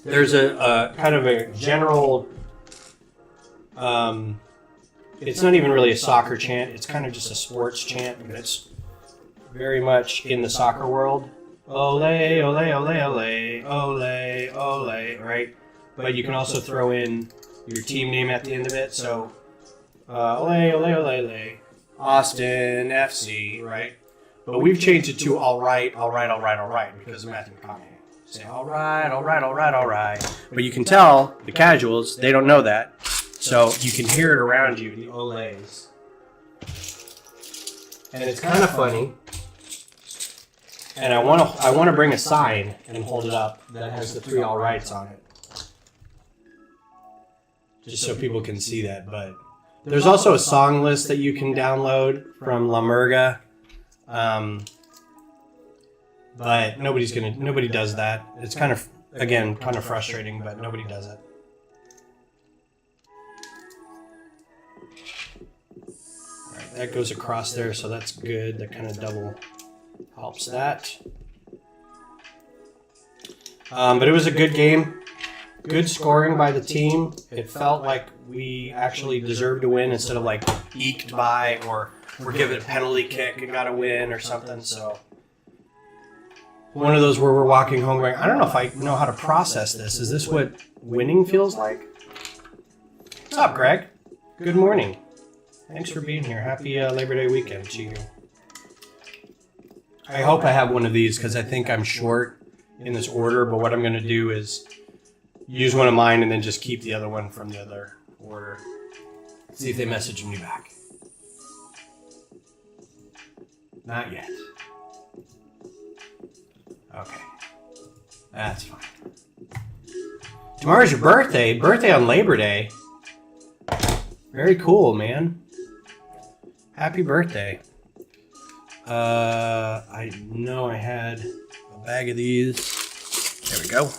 There's a kind of a general... it's not even really a soccer chant, it's kind of just a sports chant, but it's very much in the soccer world. Ole, ole, ole, ole, ole, ole, right? But you can also throw in your team name at the end of it, so ole, ole, ole, ole, Austin FC, right? But we've changed it to all right, all right, all right, all right, because of Matthew McConaughey. Say all right, all right, all right, all right. But you can tell, the casuals, they don't know that. So you can hear it around you, the olays. And it's kind of funny. And I want to bring a sign and hold it up that has the 3 all rights on it. Just so people can see that. But there's also a song list that you can download from La Murga. But nobody does that. It's kind of, again, kind of frustrating, but nobody does it. That goes across there, so that's good. That kind of double helps that. But it was a good game. Good scoring by the team. It felt like we actually deserved to win instead of like eked by or we're given a penalty kick and got to win or something. So one of those where we're walking home going, I don't know if I know how to process this. Is this what winning feels like? What's up, Greg? Good morning. Thanks for being here. Happy Labor Day weekend to you. I hope I have one of these because I think I'm short in this order, but what I'm going to do is use one of mine and then just keep the other one from the other order. See if they message me back. Not yet. Okay. That's fine. Tomorrow's your birthday. Birthday on Labor Day. Very cool, man. Happy birthday. I know I had a bag of these. There we go.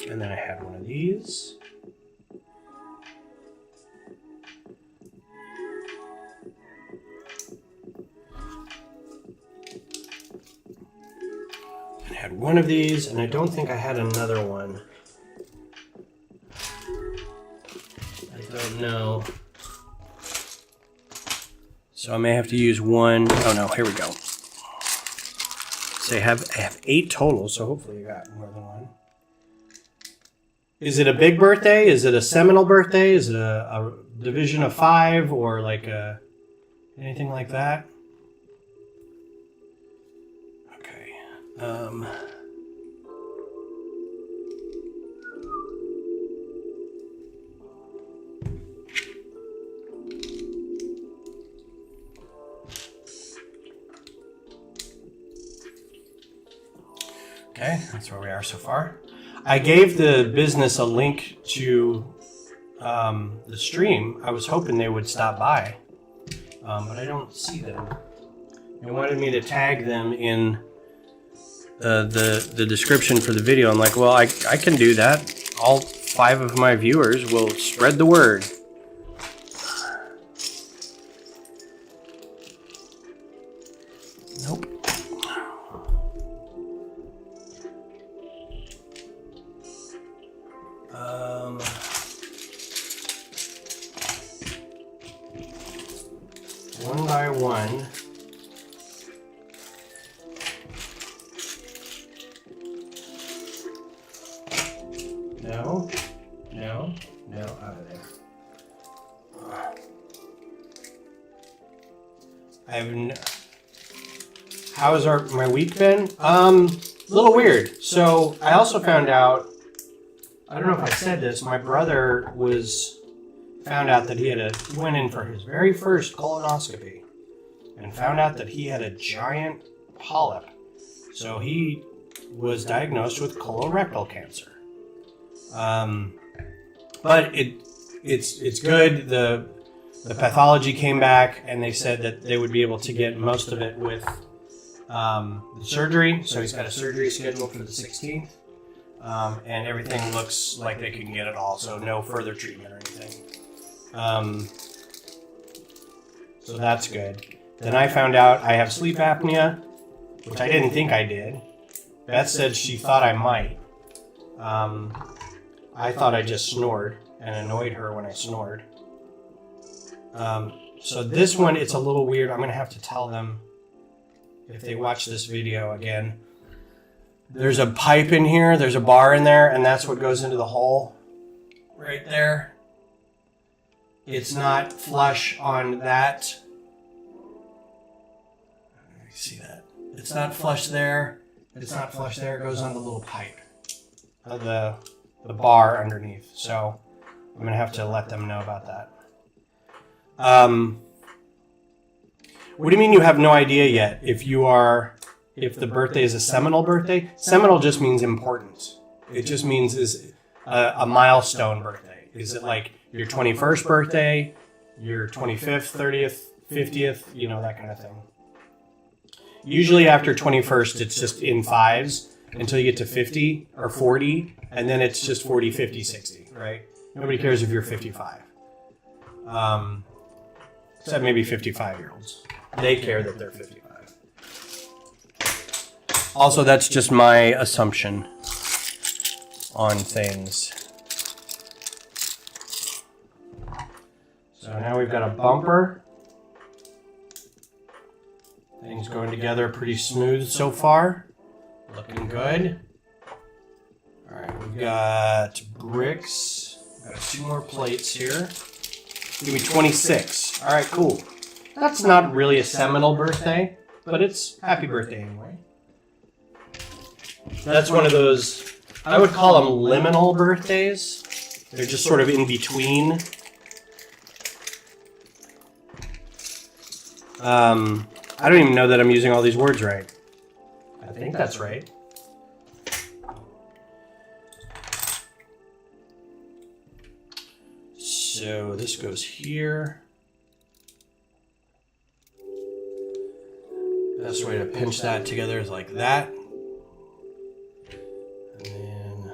And then I had one of these. And I had one of these, and I don't think I had another one. I don't know. So I may have to use one. Oh no, here we go. So I have 8 total, so hopefully I got more than one. Is it a big birthday? Is it a seminal birthday? Is it a division of 5 or like anything like that? Okay. Okay, that's where we are so far. I gave the business a link to the stream. I was hoping they would stop by, but I don't see them. They wanted me to tag them in the description for the video. I'm like, well, I can do that. All 5 of my viewers will spread the word. Nope. One by one. No, out of there. How's my week been? A little weird. So I also found out, I don't know if I said this, my brother found out that he went in for his very first colonoscopy and found out that he had a giant polyp. So he was diagnosed with colorectal cancer. But it's good. The pathology came back and they said that they would be able to get most of it with the surgery. So he's got a surgery scheduled for the 16th. And everything looks like they can get it all. So no further treatment or anything. So that's good. Then I found out I have sleep apnea, which I didn't think I did. Beth said she thought I might. I thought I just snored and annoyed her when I snored. So this one, it's a little weird. I'm going to have to tell them if they watch this video again. There's a pipe in here. There's a bar in there, and that's what goes into the hole right there. It's not flush on that. You see that? It's not flush there. It's not flush there. It goes on the little pipe of the bar underneath. So I'm going to have to let them know about that. What do you mean you have no idea yet? If the birthday is a seminal birthday? Seminal just means important. It just means is a milestone birthday. Is it like your 21st birthday, your 25th, 30th, 50th, that kind of thing. Usually after 21st, it's just in fives until you get to 50 or 40, and then it's just 40, 50, 60, right? Nobody cares if you're 55. Except maybe 55-year-olds. They care that they're 55. Also, that's just my assumption on things. So now we've got a bumper. Things going together pretty smooth so far. Looking good. All right, we've got bricks. Got 2 more plates here. Give me 26. All right, cool. That's not really a seminal birthday, but it's happy birthday anyway. That's one of those, I would call them liminal birthdays. They're just sort of in between. I don't even know that I'm using all these words right. I think that's right. So this goes here. Best way to pinch that together is like that. And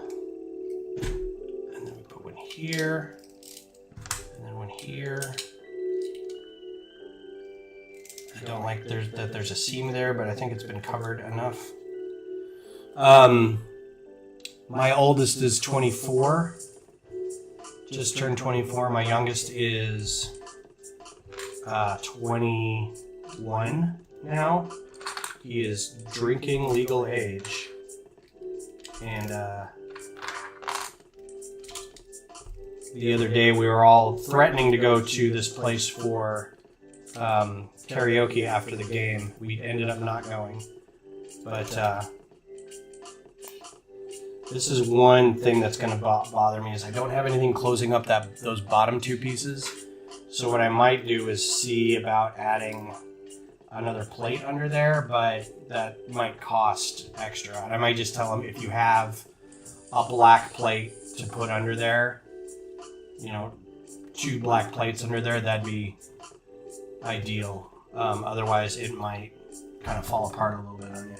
then we put one here. And then one here. I don't like that there's a seam there, but I think it's been covered enough. My oldest is 24. Just turned 24. My youngest is 21 now. He is drinking legal age. And the other day we were all threatening to go to this place for karaoke after the game. We ended up not going. But this is one thing that's going to bother me is I don't have anything closing up those bottom 2 pieces. So what I might do is see about adding another plate under there, but that might cost extra. And I might just tell them if you have a black plate to put under there, 2 black plates under there, that'd be ideal. Otherwise, it might kind of fall apart a little bit on you.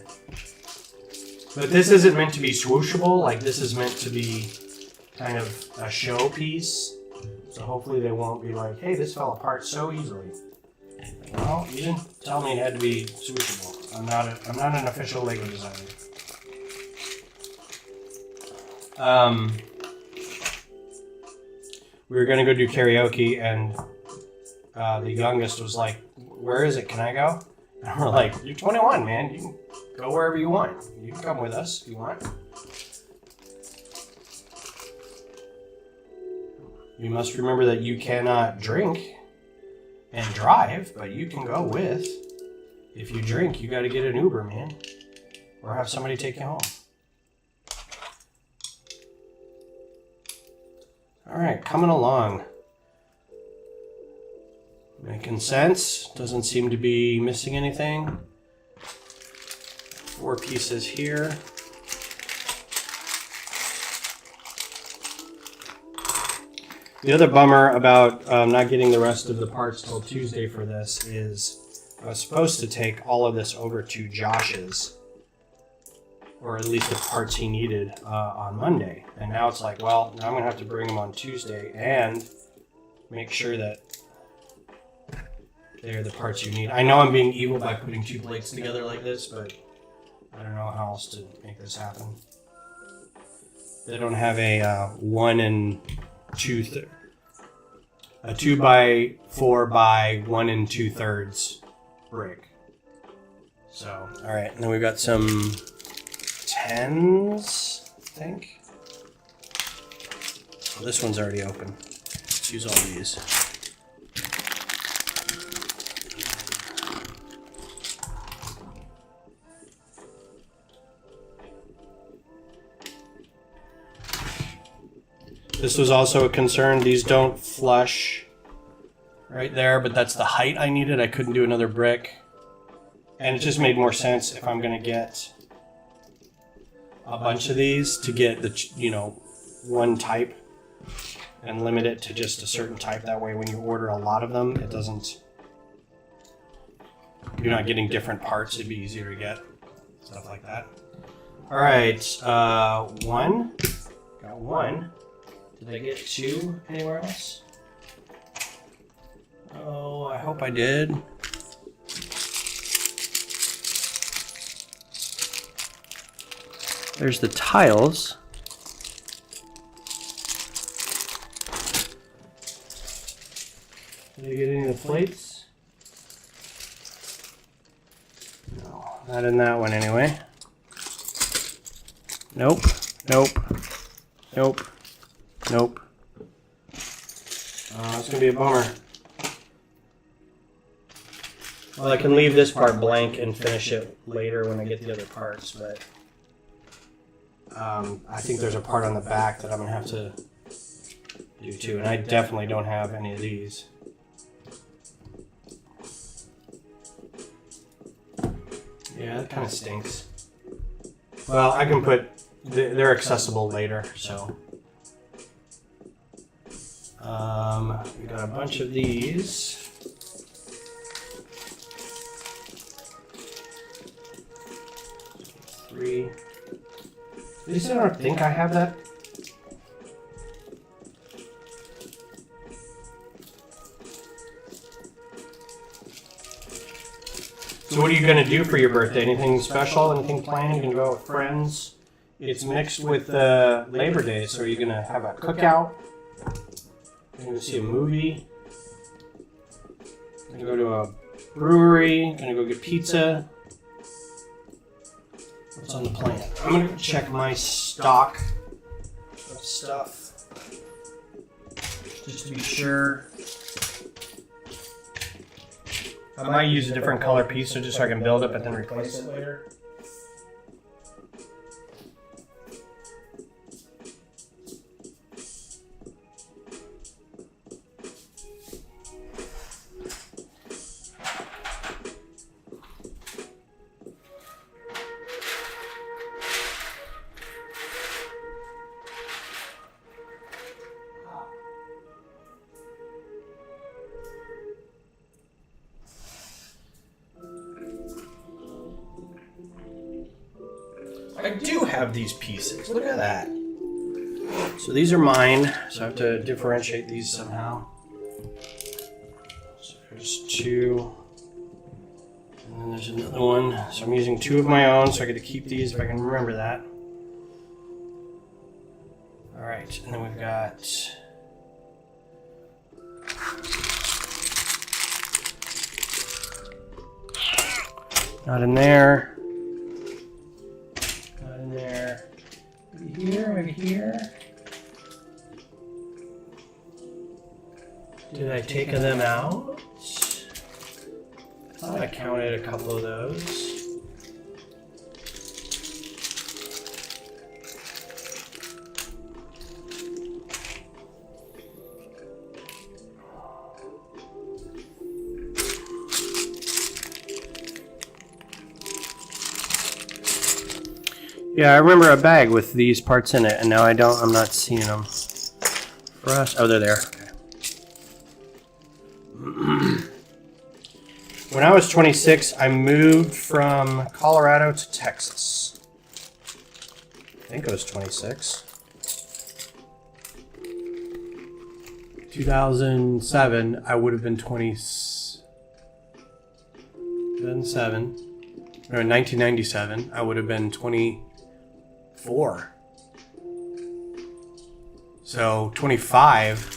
But this isn't meant to be swooshable. Like, this is meant to be kind of a show piece. So hopefully they won't be like, hey, this fell apart so easily. Well, you didn't tell me it had to be swooshable. I'm not an official Lego designer. We were going to go do karaoke, and the youngest was like, where is it? Can I go? And we're like, you're 21, man. You can go wherever you want. You can come with us if you want. You must remember that you cannot drink and drive, but you can go with. If you drink, you got to get an Uber, man. Or have somebody take you home. All right, coming along. Making sense. Doesn't seem to be missing anything. 4 pieces here. The other bummer about not getting the rest of the parts till Tuesday for this is I was supposed to take all of this over to Josh's, or at least the parts he needed on Monday. And now it's like, well, now I'm going to have to bring them on Tuesday and make sure that they're the parts you need. I know I'm being evil by putting 2 plates together like this, but I don't know how else to make this happen. They don't have a 1 2/3, a 2x4 by 1 2/3 brick. So, all right, and then we've got some 10s, I think. Oh, this one's already open. Let's use all these. This was also a concern. These don't flush right there, but that's the height I needed. I couldn't do another brick. And it just made more sense if I'm going to get a bunch of these to get the, one type and limit it to just a certain type. That way when you order a lot of them, it doesn't, you're not getting different parts. It'd be easier to get, stuff like that. All right, 1. Got 1. Did I get 2 anywhere else? Oh, I hope I did. There's the tiles. Did I get any of the plates? No, not in that one anyway. Nope, nope, nope. Nope. It's going to be a bummer. Well, I can leave this part blank and finish it later when I get the other parts, but I think there's a part on the back that I'm going to have to do too, and I definitely don't have any of these. Yeah, that kind of stinks. Well, I can put, they're accessible later, so. We got a bunch of these. Three. At least I don't think I have that. So what are you going to do for your birthday? Anything special? Anything planned? You can go with friends? It's mixed with Labor Day, so are you going to have a cookout? Gonna go see a movie. Gonna go to a brewery. Gonna go get pizza. What's on the plan? I'm gonna go check my stock of stuff just to be sure. I might use a different color piece so just so I can build it but then replace it later. I do have these pieces. Look at that. So these are mine. So I have to differentiate these somehow. So there's 2. And then there's another one. So I'm using 2 of my own. So I get to keep these if I can remember that. All right. And then we've got... Not in there. Not in there. Maybe here, maybe here. Did I take them out? I thought I counted a couple of those. Yeah, I remember a bag with these parts in it, and now I'm not seeing them. For us, oh, they're there. Okay. When I was 26, I moved from Colorado to Texas. I think I was 26. 2007, I would have been 27. No, in 1997, I would have been 24. So 25,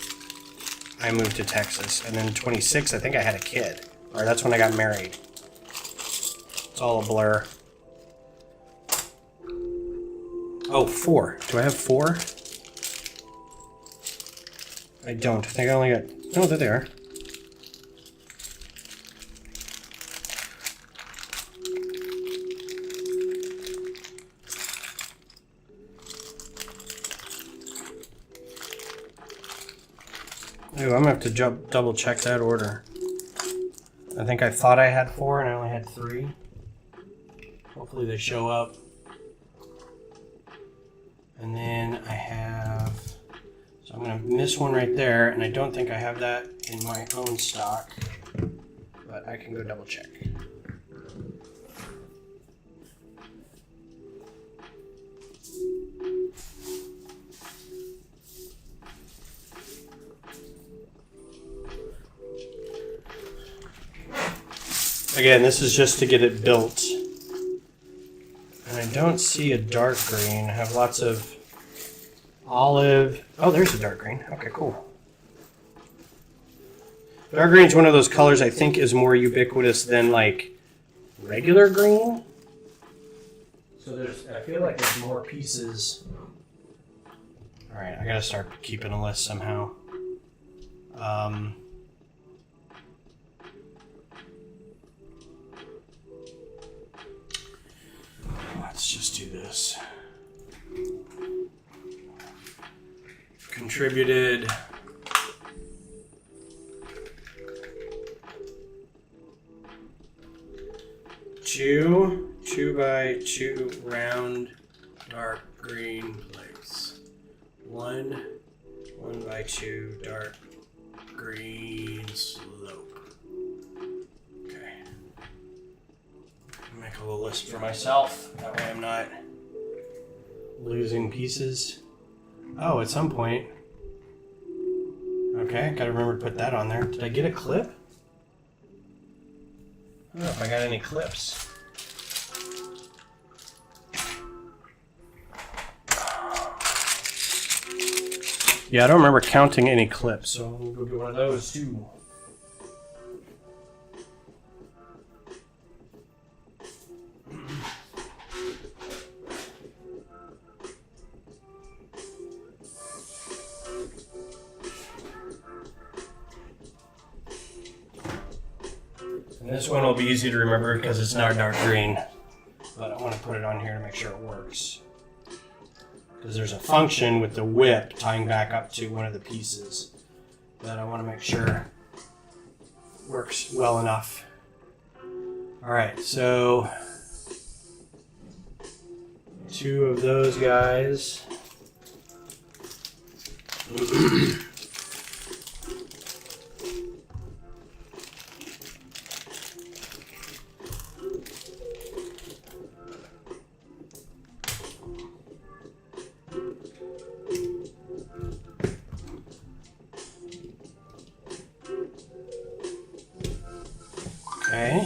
I moved to Texas, and then 26, I think I had a kid. Or that's when I got married. It's all a blur. Oh, 4. Do I have 4? I don't. I think I only got... No, they're there. Ooh, I'm gonna have to double check that order. I think I thought I had 4 and I only had 3. Hopefully they show up. And then I have, so I'm gonna miss one right there, and I don't think I have that in my own stock, but I can go double check. Again, this is just to get it built. And I don't see a dark green. I have lots of olive. Oh, there's a dark green. Okay, cool. Dark green is one of those colors I think is more ubiquitous than like regular green. So I feel like there's more pieces. All right, I gotta start keeping a list somehow. Let's just do this. Contributed. Two 2x2 round dark green plates. 1x2 dark green slope. Okay. Make a little list for myself. That way I'm not losing pieces. Oh, at some point. Okay, gotta remember to put that on there. Did I get a clip? I don't know if I got any clips. Yeah, I don't remember counting any clips, so we'll go get one of those too. And this one will be easy to remember because it's not dark green, but I want to put it on here to make sure it works. Because there's a function with the whip tying back up to one of the pieces that I want to make sure works well enough. All right, so 2 of those guys. Okay.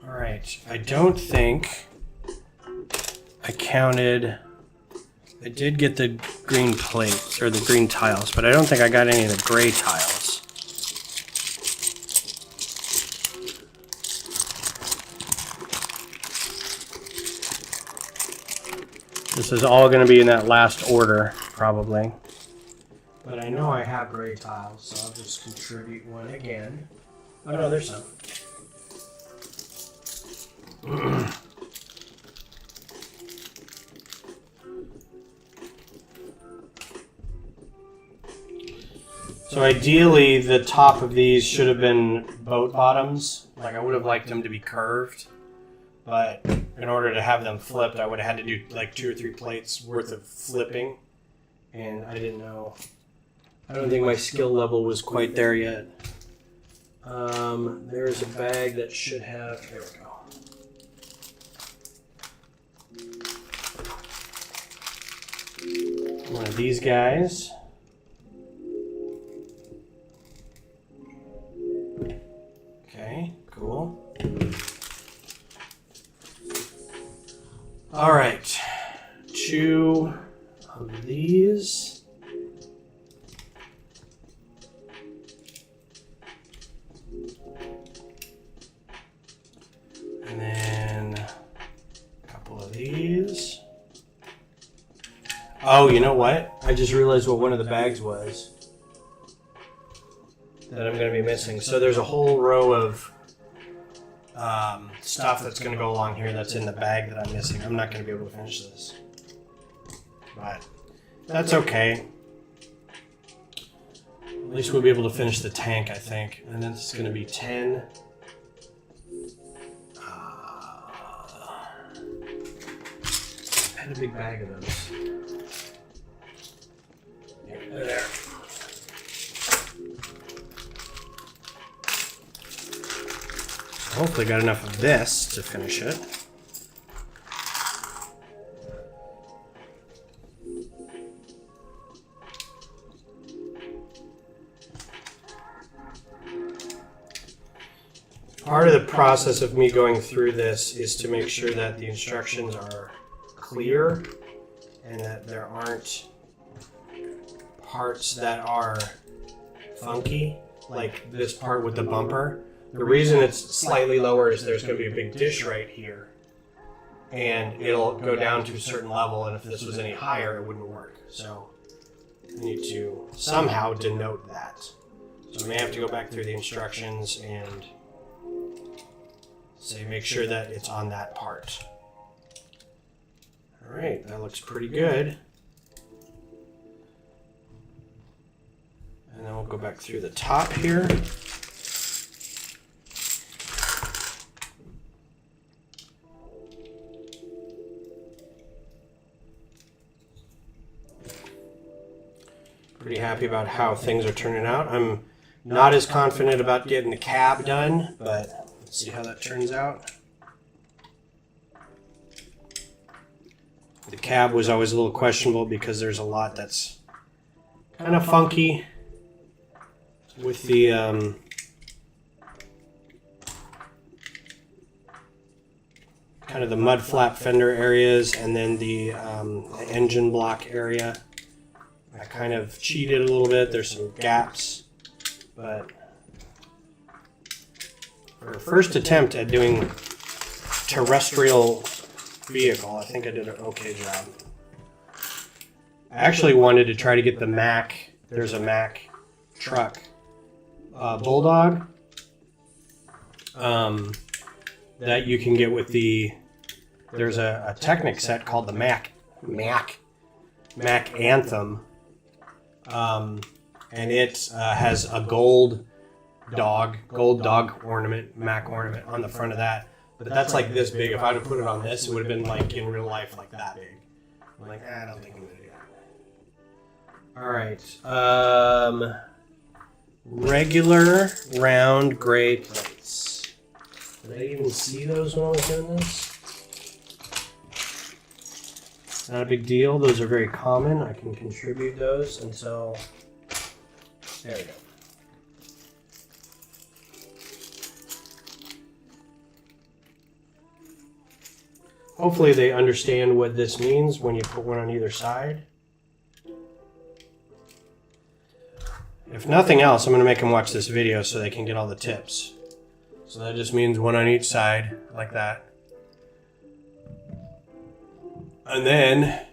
All right. I don't think I counted. I did get the green plates or the green tiles, but I don't think I got any of the gray tiles. This is all going to be in that last order. probably. But I know I have gray tiles, so I'll just contribute one again. Oh no, there's some. So ideally, the top of these should have been boat bottoms. Like I would have liked them to be curved, but in order to have them flipped, I would have had to do like 2 or 3 plates worth of flipping, and I didn't know. I don't think my skill level was quite there yet. There's a bag that should have. There we go. One of these guys. Okay, cool. All right, 2 of these. And then a couple of these. Oh, you know what? I just realized what one of the bags was that I'm going to be missing. So there's a whole row of stuff that's going to go along here that's in the bag that I'm missing. I'm not going to be able to finish this. But that's okay. At least we'll be able to finish the tank, I think. And then it's going to be 10. I had a big bag of those. Yeah, they're there. Hopefully got enough of this to finish it. Part of the process of me going through this is to make sure that the instructions are clear and that there aren't parts that are funky, like this part with the bumper. The reason it's slightly lower is there's going to be a big dish right here, and it'll go down to a certain level, and if this was any higher, it wouldn't work. So I need to somehow denote that. So I may have to go back through the instructions and say make sure that it's on that part. All right, that looks pretty good. And then we'll go back through the top here. Pretty happy about how things are turning out. I'm not as confident about getting the cab done, but let's see how that turns out. The cab was always a little questionable because there's a lot that's kind of funky with the kind of the mud flap fender areas, and then the engine block area. I kind of cheated a little bit. There's some gaps, but for a first attempt at doing terrestrial vehicle, I think I did an okay job. I actually wanted to try to get the MOC. There's a MOC truck, Bulldog, that you can get with the. There's a Technic set called the MOC Anthem. And it has a gold dog ornament, MOC ornament on the front of that. But that's like this big. If I would have put it on this, it would have been like in real life like that big. I'm like, I don't think I'm going to do that. All right. Regular round gray plates. Did I even see those when I was doing this? Not a big deal. Those are very common. I can contribute those until. There we go. Hopefully they understand what this means when you put one on either side. If nothing else, I'm going to make them watch this video so they can get all the tips. So that just means one on each side, like that. And then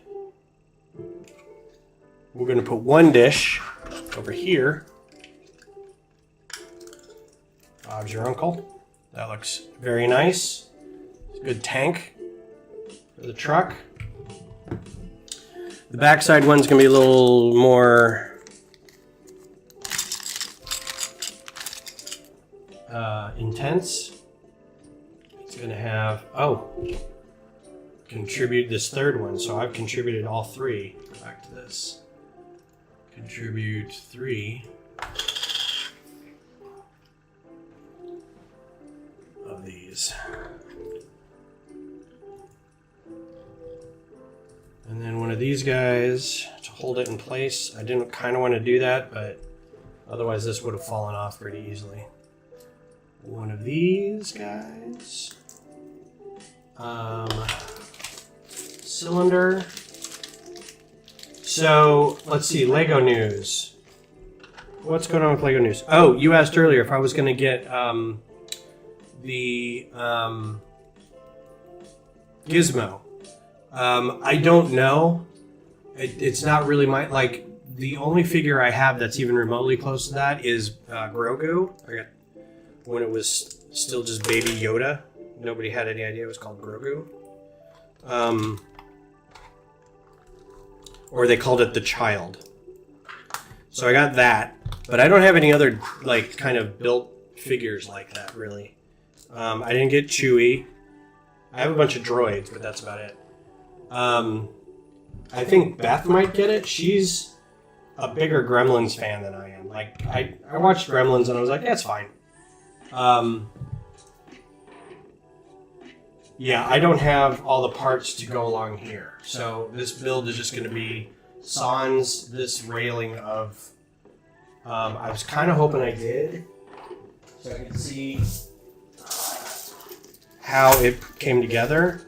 put one dish over here. Bob's your uncle. That looks very nice. Good tank for the truck. The backside one's gonna be a little more intense. It's gonna have, contribute this third one. So I've contributed all three. Go back to this. Contribute 3 of these. And then one of these guys to hold it in place. I didn't kind of want to do that, but otherwise this would have fallen off pretty easily. One of these guys. Cylinder. So let's see, Lego news. What's going on with Lego news? Oh, you asked earlier if I was going to get the Gizmo. I don't know. It's not really my, like, the only figure I have that's even remotely close to that is Grogu. I got when it was still just Baby Yoda. Nobody had any idea it was called Grogu. Or they called it the Child. So I got that, but I don't have any other like kind of built figures like that really. I didn't get Chewie. I have a bunch of droids, but that's about it. I think Beth might get it. She's a bigger Gremlins fan than I am. Like I watched Gremlins and I was like, that's fine. Yeah, I don't have all the parts to go along here. So this build is just going to be sans this railing of... I was kind of hoping I did, so I could see how it came together.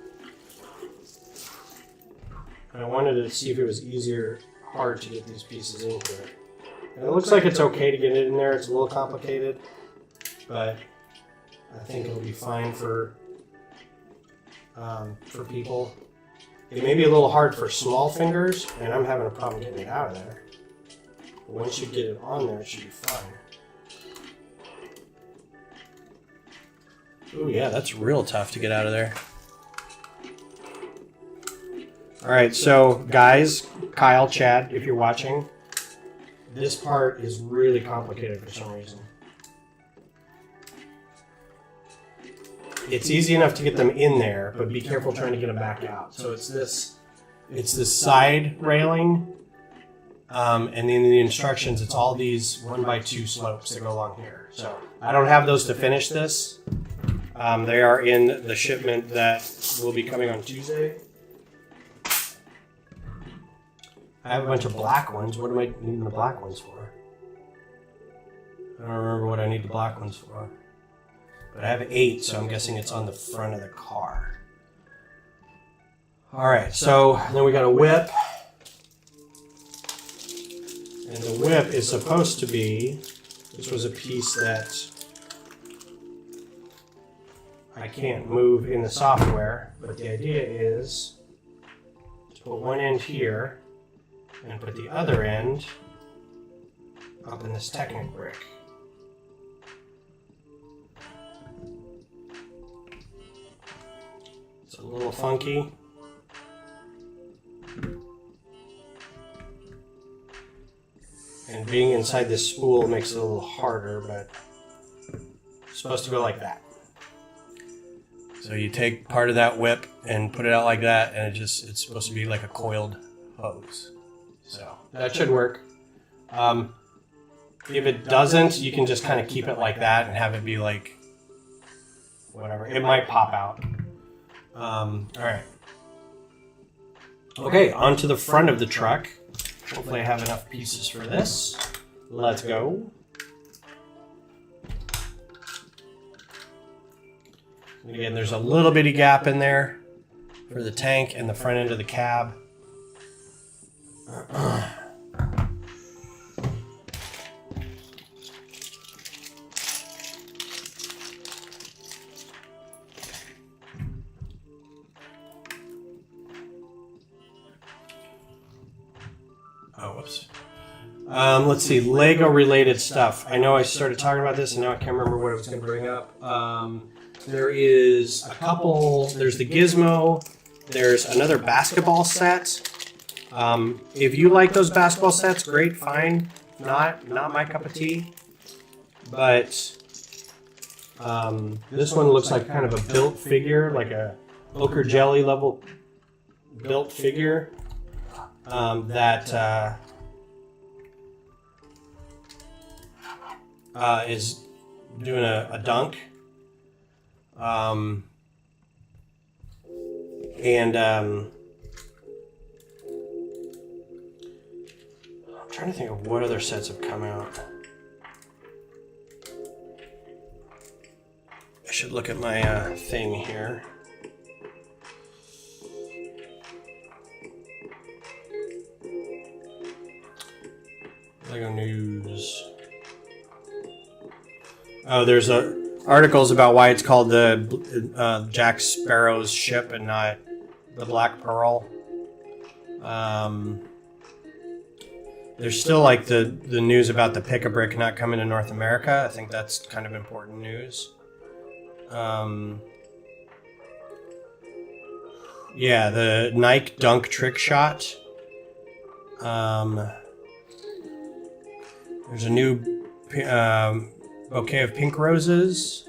And I wanted to see if it was hard to get these pieces in here. And it looks like it's okay to get it in there. It's a little complicated, but I think it'll be fine for people. It may be a little hard for small fingers, and I'm having a problem getting it out of there. But once you get it on there, it should be fine. Ooh, yeah, that's real tough to get out of there. Alright, so guys, Kyle, Chad, if you're watching, this part is really complicated for some reason. It's easy enough to get them in there, but be careful trying to get them back out. So it's this side railing, and in the instructions, it's all these 1x2 slopes that go along here. So I don't have those to finish this. They are in the shipment that will be coming on Tuesday. I have a bunch of black ones. What am I needing the black ones for? I don't remember what I need the black ones for. But I have 8, so I'm guessing it's on the front of the car. Alright, so then we got a whip. And the whip is supposed to be, this was a piece that I can't move in the software, but the idea is to put one end here and put the other end up in this Technic brick. It's a little funky. And being inside this spool makes it a little harder, but it's supposed to go like that. So you take part of that whip and put it out like that, and it's supposed to be like a coiled hose. So that should work. If it doesn't, you can just kind of keep it like that and have it be like whatever. It might pop out. All right. Okay, on to the front of the truck. Hopefully I have enough pieces for this. Let's go. And again, there's a little bitty gap in there for the tank and the front end of the cab. Oh, whoops. Let's see, Lego related stuff. I know I started talking about this and now I can't remember what I was going to bring up. There is a couple, there's the Gizmo, there's another basketball set. If you like those basketball sets, great, fine. Not my cup of tea. But this one looks like kind of a built figure, like a ochre jelly level built figure that is doing a dunk. I'm trying to think of what other sets have come out. I should look at my thing here. Lego News. Oh, there's articles about why it's called the Jack Sparrow's ship and not the Black Pearl. There's still like the news about the Pick-a-Brick not coming to North America. I think that's kind of important news. Yeah, the Nike Dunk Trick Shot. There's a new bouquet of pink roses.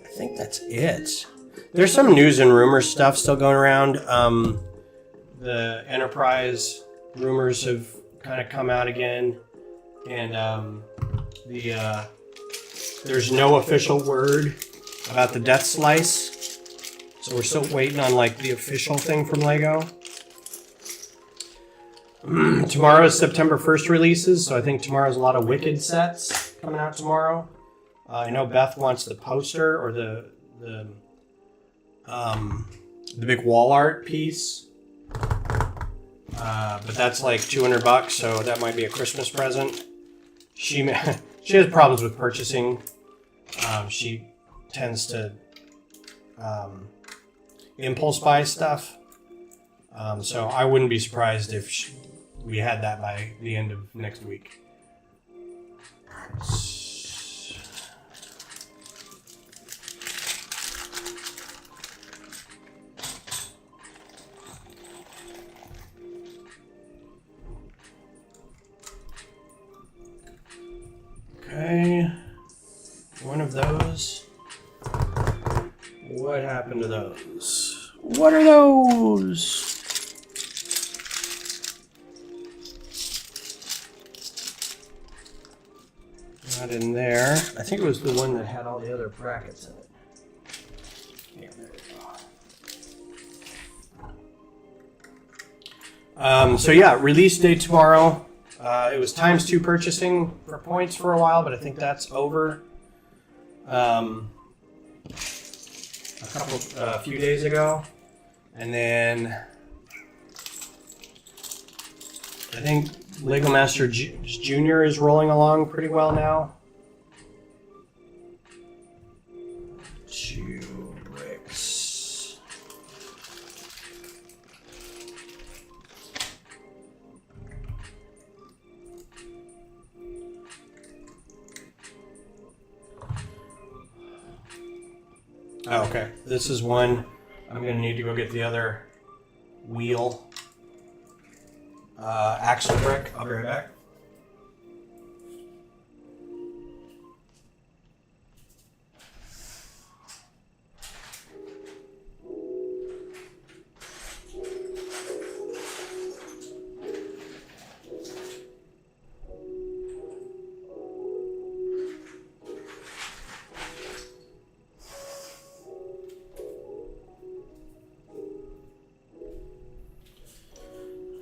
I think that's it. There's some news and rumor stuff still going around. The Enterprise rumors have kind of come out again, and there's no official word about the Death Slice, so we're still waiting on like the official thing from Lego. Tomorrow is September 1st releases, so I think tomorrow's a lot of Wicked sets coming out tomorrow. I know Beth wants the poster or the big wall art piece, but that's like $200, so that might be a Christmas present. She has problems with purchasing. She tends to impulse buy stuff, so I wouldn't be surprised if we had that by the end of next week. Okay, one of those. What happened to those? What are those? Not in there. I think it was the one that had all the other brackets in it. Yeah, there we go. So yeah, release date tomorrow. It was ×2 purchasing for points for a while, but I think that's over. A few days ago, and then I think Lego Master Junior is rolling along pretty well now. 2 bricks. Oh, okay. This is one. I'm going to need to go get the other wheel. Axle brick. I'll be right back.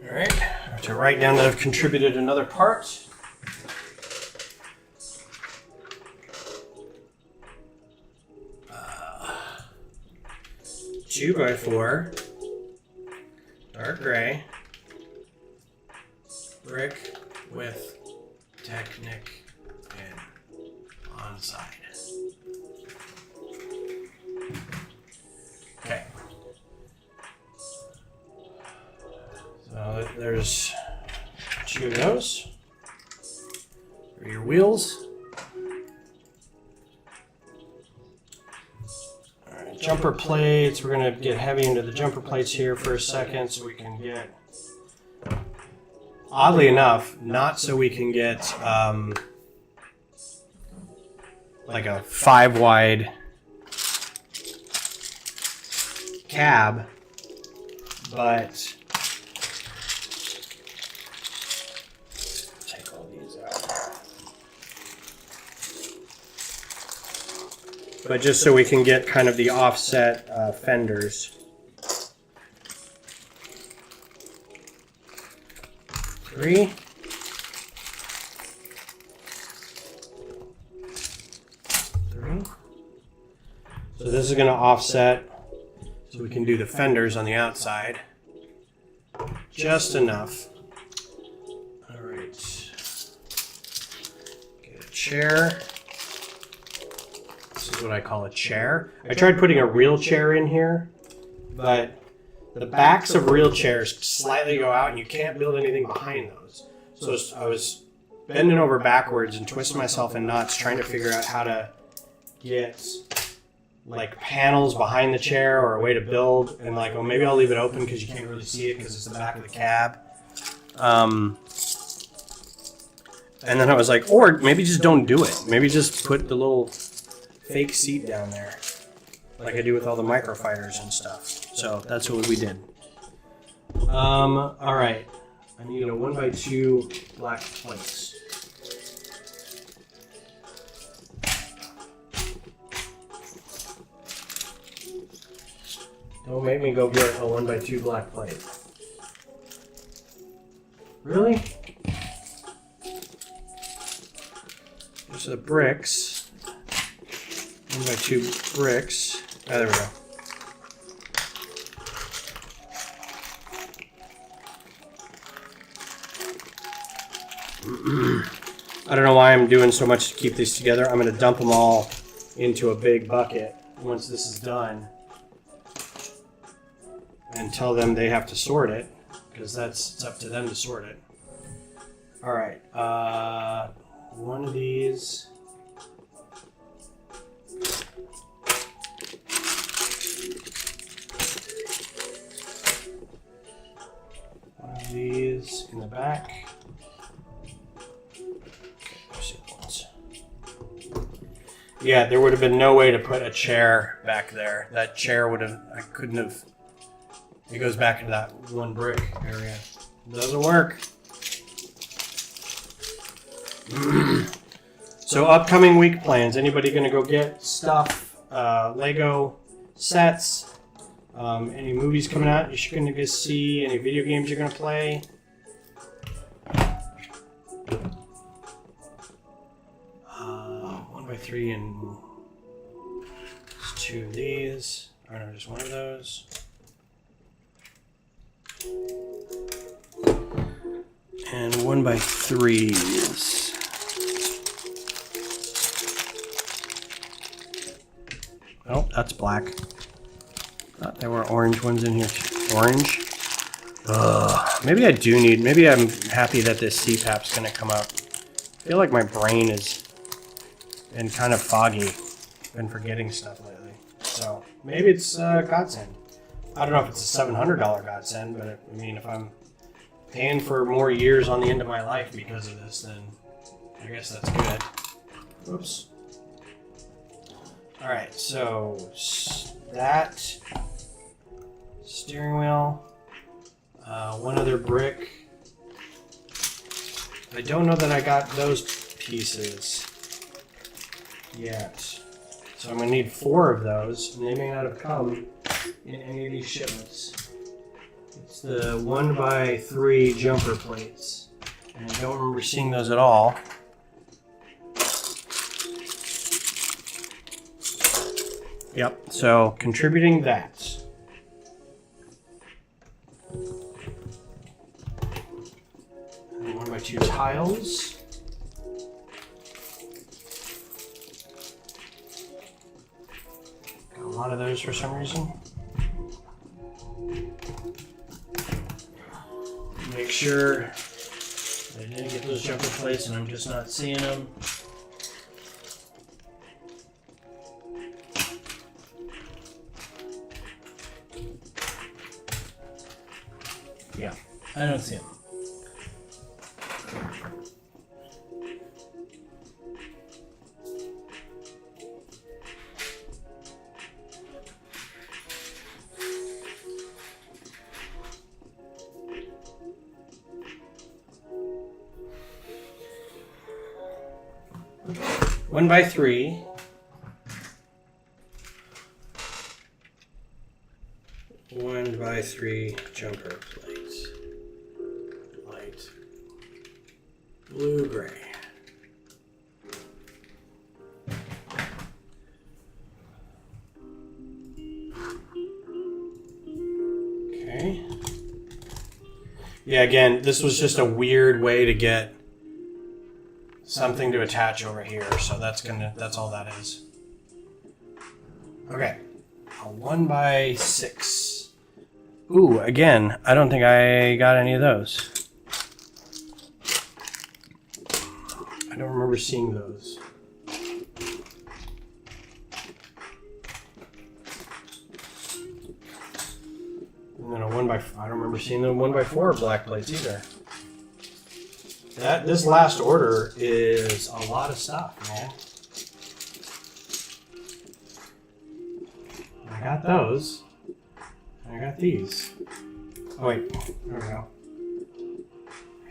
All right. I have to write down that I've contributed another part. Two by 4, dark gray, brick with Technic and on side. Okay. 2 of those for your wheels. All right, jumper plates. We're going to get heavy into the jumper plates here for a second so we can get, oddly enough, not so we can get like a 5-wide cab, but take all these out. But just so we can get kind of the offset fenders. 3. So this is going to offset so we can do the fenders on the outside. Just enough. All right. Get a chair. This is what I call a chair. I tried putting a real chair in here, but the backs of real chairs slightly go out and you can't build anything behind those. So I was bending over backwards and twisting myself in knots trying to figure out how to get like panels behind the chair or a way to build, and like, well, maybe I'll leave it open because you can't really see it because it's the back of the cab. And then I was like, or maybe just don't do it. Maybe just put the little fake seat down there like I do with all the microfibers and stuff. So that's what we did. All right. I need a 1x2 black plates. Don't make me go get a 1x2 black plate. Really? There's the bricks. 1x2 bricks. Ah, there we go. I don't know why I'm doing so much to keep these together. I'm going to dump them all into a big bucket once this is done and tell them they have to sort it, because it's up to them to sort it. All right, one of these. One of these in the back. Yeah, there would have been no way to put a chair back there. That chair would have, I couldn't have. It goes back into that one brick area. It doesn't work. So upcoming week plans. Anybody going to go get stuff? Lego sets? Any movies coming out you're going to go see? Any video games you're going to play? 1x3 and 2 of these. Or no, just one of those. And 1x3s. Oh, that's black. Thought there were orange ones in here too. Orange? Ugh. Maybe I do need, maybe I'm happy that this CPAP's gonna come up. I feel like my brain has been kind of foggy. Been forgetting stuff lately. So maybe it's godsend. I don't know if it's a $700 godsend, but I mean, if I'm paying for more years on the end of my life because of this, then I guess that's good. Oops. All right, so that steering wheel, one other brick. I don't know that I got those pieces yet. So I'm gonna need 4 of those, and they may not have come in any of these shipments. It's the 1x3 jumper plates, and I don't remember seeing those at all. Yep, so contributing that. And 1x2 tiles. Got a lot of those for some reason. Make sure they need to get those jumper plates, and I'm just not seeing them. Yeah, I don't see them. One by three. One by three jumper plates. Light blue gray. Okay. Yeah, again, this was just a weird way to get something to attach over here, so that's all that is. Okay, a 1x6. Ooh, again, I don't think I got any of those. I don't remember seeing those. And then a 1x, I don't remember seeing the 1x4 black plates either. This last order is a lot of stuff, man. I got those. I got these. Oh wait, there we go.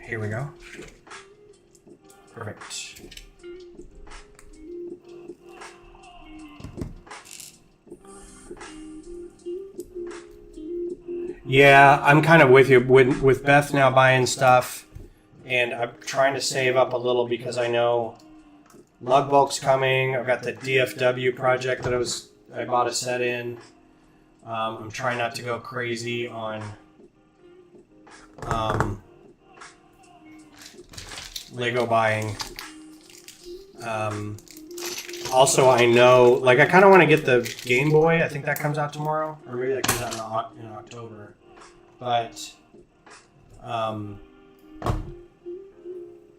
Here we go. Perfect. Yeah, I'm kind of with you. With Beth now buying stuff. And I'm trying to save up a little because I know lug bulk's coming. I've got the DFW project that I bought a set in. I'm trying not to go crazy on Lego buying. Also, I know, like, I kind of want to get the Game Boy. I think that comes out tomorrow, or maybe that comes out in October. But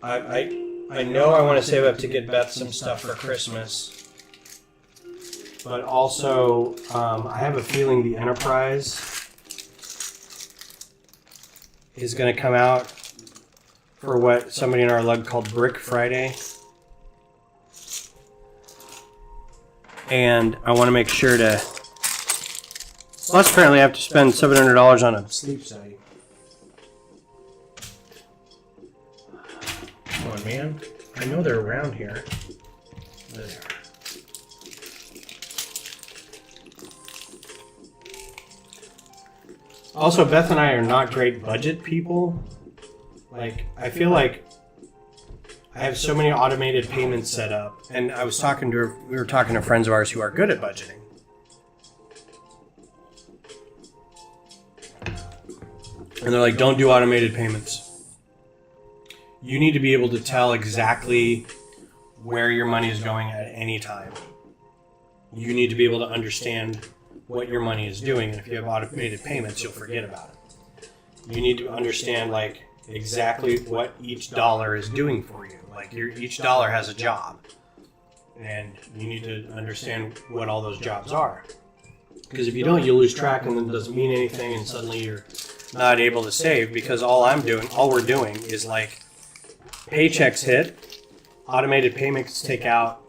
I know I want to save up to get Beth some stuff for Christmas, but also I have a feeling the Enterprise is going to come out for what somebody in our lug called Brick Friday, and I want to make sure to. Plus, apparently, I have to spend $700 on a sleep study. Come on, man. I know they're around here. There they are. Also, Beth and I are not great budget people. Like, I feel like I have so many automated payments set up, and we were talking to friends of ours who are good at budgeting. And they're like, don't do automated payments. You need to be able to tell exactly where your money is going at any time. You need to be able to understand what your money is doing. And if you have automated payments, you'll forget about it. You need to understand, like, exactly what each dollar is doing for you. Like, each dollar has a job. And you need to understand what all those jobs are. Because if you don't, you'll lose track and then it doesn't mean anything, and suddenly you're not able to save, because all we're doing is, like, paychecks hit, automated payments take out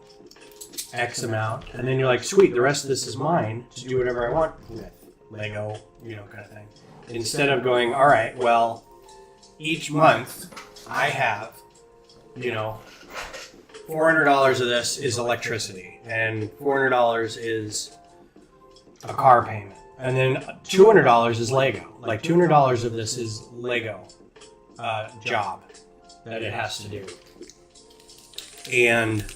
X amount, and then you're like, sweet, the rest of this is mine to do whatever I want with. Lego, kind of thing. Instead of going, all right, well, each month I have, $400 of this is electricity, and $400 is a car payment. And then $200 is Lego. Like, $200 of this is Lego job that it has to do. And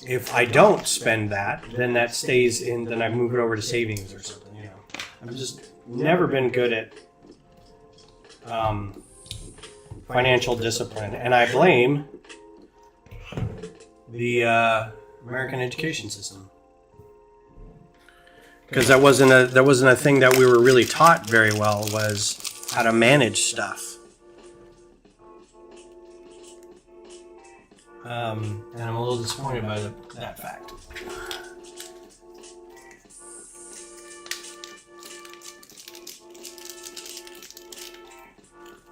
if I don't spend that, then that stays in, then I move it over to savings or something, I've just never been good at financial discipline. And I blame the American education system. Because that wasn't a thing that we were really taught very well, was how to manage stuff. And I'm a little disappointed by that fact.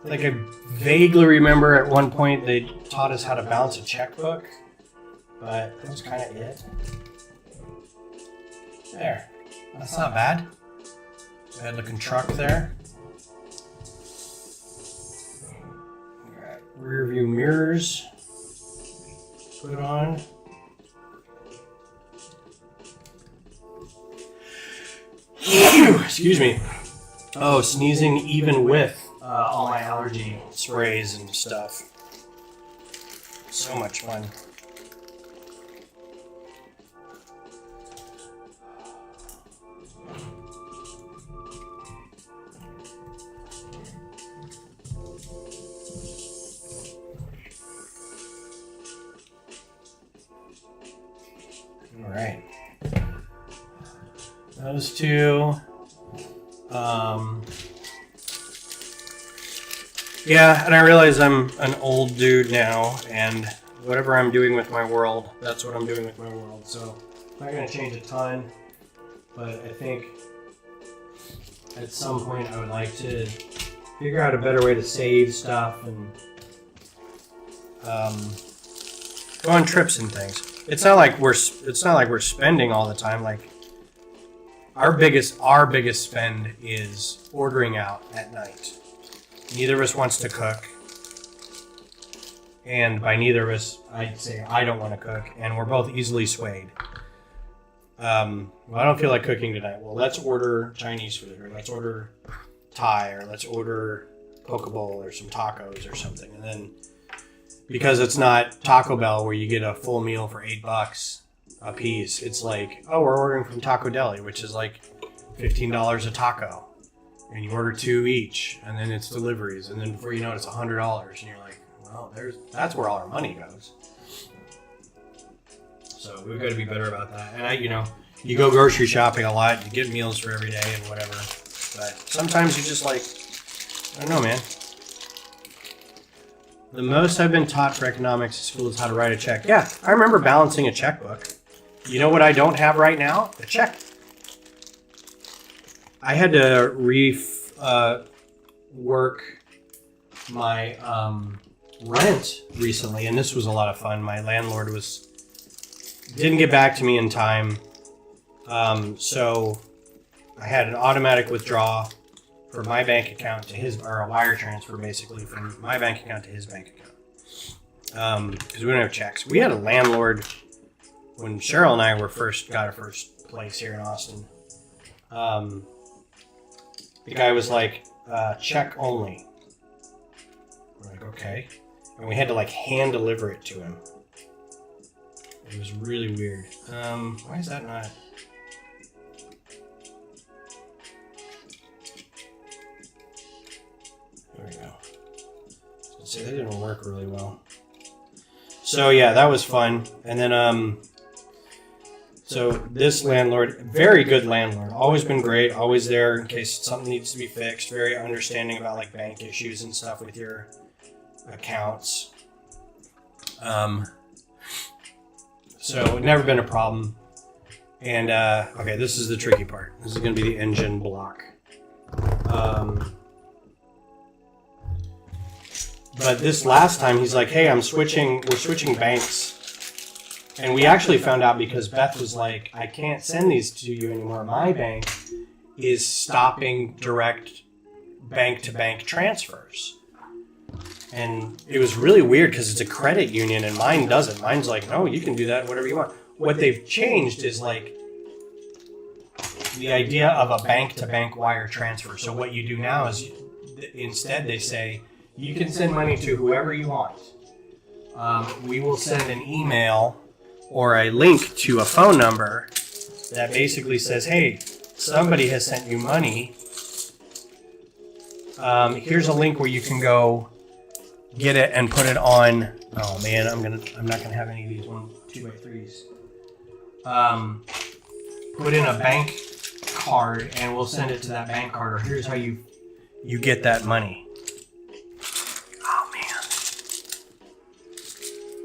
Like, I vaguely remember at one point they taught us how to balance a checkbook, but that was kind of it. There. That's not bad. Bad looking truck there. Alright, rear view mirrors. Put on. Excuse me. Oh, sneezing even with all my allergy sprays and stuff. So much fun. All right. Those two. Yeah, and I realize I'm an old dude now, and whatever I'm doing with my world, that's what I'm doing with my world. So, I'm not going to change a ton, but I think at some point I would like to figure out a better way to save stuff and go on trips and things. It's not like we're spending all the time. Like, our biggest spend is ordering out at night. Neither of us wants to cook, and by neither of us, I'd say I don't want to cook, and we're both easily swayed. Well, I don't feel like cooking tonight. Well, let's order Chinese food, or let's order Thai, or let's order poke bowl, or some tacos, or something. And then, because it's not Taco Bell where you get a full meal for $8 a piece, it's like, oh, we're ordering from Taco Deli, which is like $15 a taco. And you order 2 each, and then it's deliveries, and then before you know it, it's $100, and you're like, well, that's where all our money goes. So we've got to be better about that. And you go grocery shopping a lot, you get meals for every day and whatever, but sometimes you just like, I don't know, man. The most I've been taught for economics at school is how to write a check. Yeah, I remember balancing a checkbook. You know what I don't have right now? A check. I had to work my rent recently, and this was a lot of fun. My landlord didn't get back to me in time, so I had an automatic withdrawal from my bank account to his, or a wire transfer basically from my bank account to his bank account, because we don't have checks. We had a landlord when Cheryl and I got our first place here in Austin. The guy was like, check only. We're like, okay. And we had to like hand deliver it to him. It was really weird. Why is that not? There we go. So that didn't work really well. So yeah, that was fun. And then, so this landlord, very good landlord, always been great, always there in case something needs to be fixed, very understanding about like bank issues and stuff with your accounts. So never been a problem. And okay, this is the tricky part. This is going to be the engine block. But this last time he's like, hey, we're switching banks. And we actually found out because Beth was like, I can't send these to you anymore. My bank is stopping direct bank-to-bank transfers. And it was really weird because it's a credit union and mine doesn't. Mine's like, no, you can do that, whatever you want. What they've changed is like the idea of a bank-to-bank wire transfer. So what you do now is instead they say, you can send money to whoever you want. We will send an email or a link to a phone number that basically says, hey, somebody has sent you money. Here's a link where you can go get it and put it on. Oh man, I'm not gonna have any of these 2x3s. Put in a bank card and we'll send it to that bank card, or here's how you get that money. Oh man.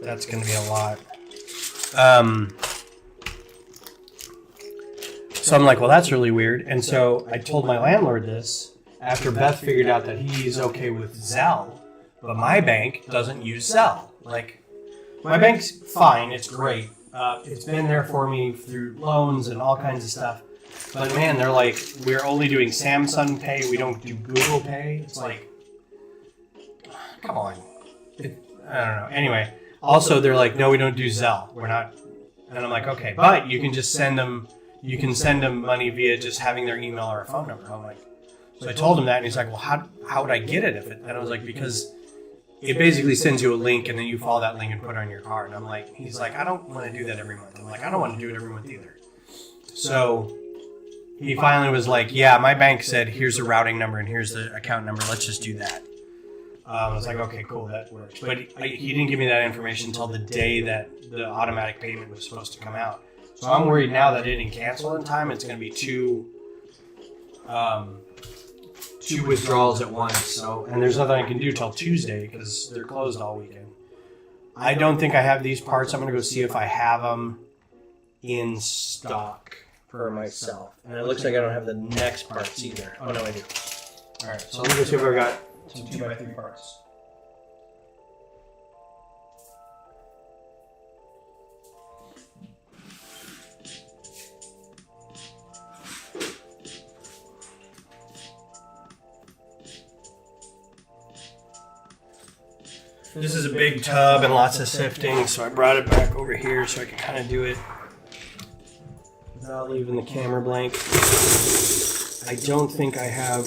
That's going to be a lot. So I'm like, well, that's really weird. And so I told my landlord this after Beth figured out that he's okay with Zelle, but my bank doesn't use Zelle. Like, my bank's fine. It's great. It's been there for me through loans and all kinds of stuff. But man, they're like, we're only doing Samsung Pay. We don't do Google Pay. It's like, come on. I don't know. Anyway, also they're like, no, we don't do Zelle. We're not. And I'm like, okay, but you can just send them. You can send them money via just having their email or a phone number. I'm like, so I told him that, and he's like, well, how would I get it if it? And I was like, because it basically sends you a link, and then you follow that link and put it on your card. And I'm like, he's like, I don't want to do that every month. I'm like, I don't want to do it every month either. So he finally was like, yeah, my bank said, here's the routing number and here's the account number. Let's just do that. I was like, okay, cool, that works. But he didn't give me that information until the day that the automatic payment was supposed to come out. So I'm worried now that it didn't cancel in time. It's going to be two withdrawals at once. So, and there's nothing I can do till Tuesday because they're closed all weekend. I don't think I have these parts. I'm going to go see if I have them in stock for myself. And it looks like I don't have the next parts either. Oh, no, I do. All right, so let me go see if I got some 2x3 parts. This is a big tub and lots of sifting, so I brought it back over here so I can kind of do it without leaving the camera blank. I don't think I have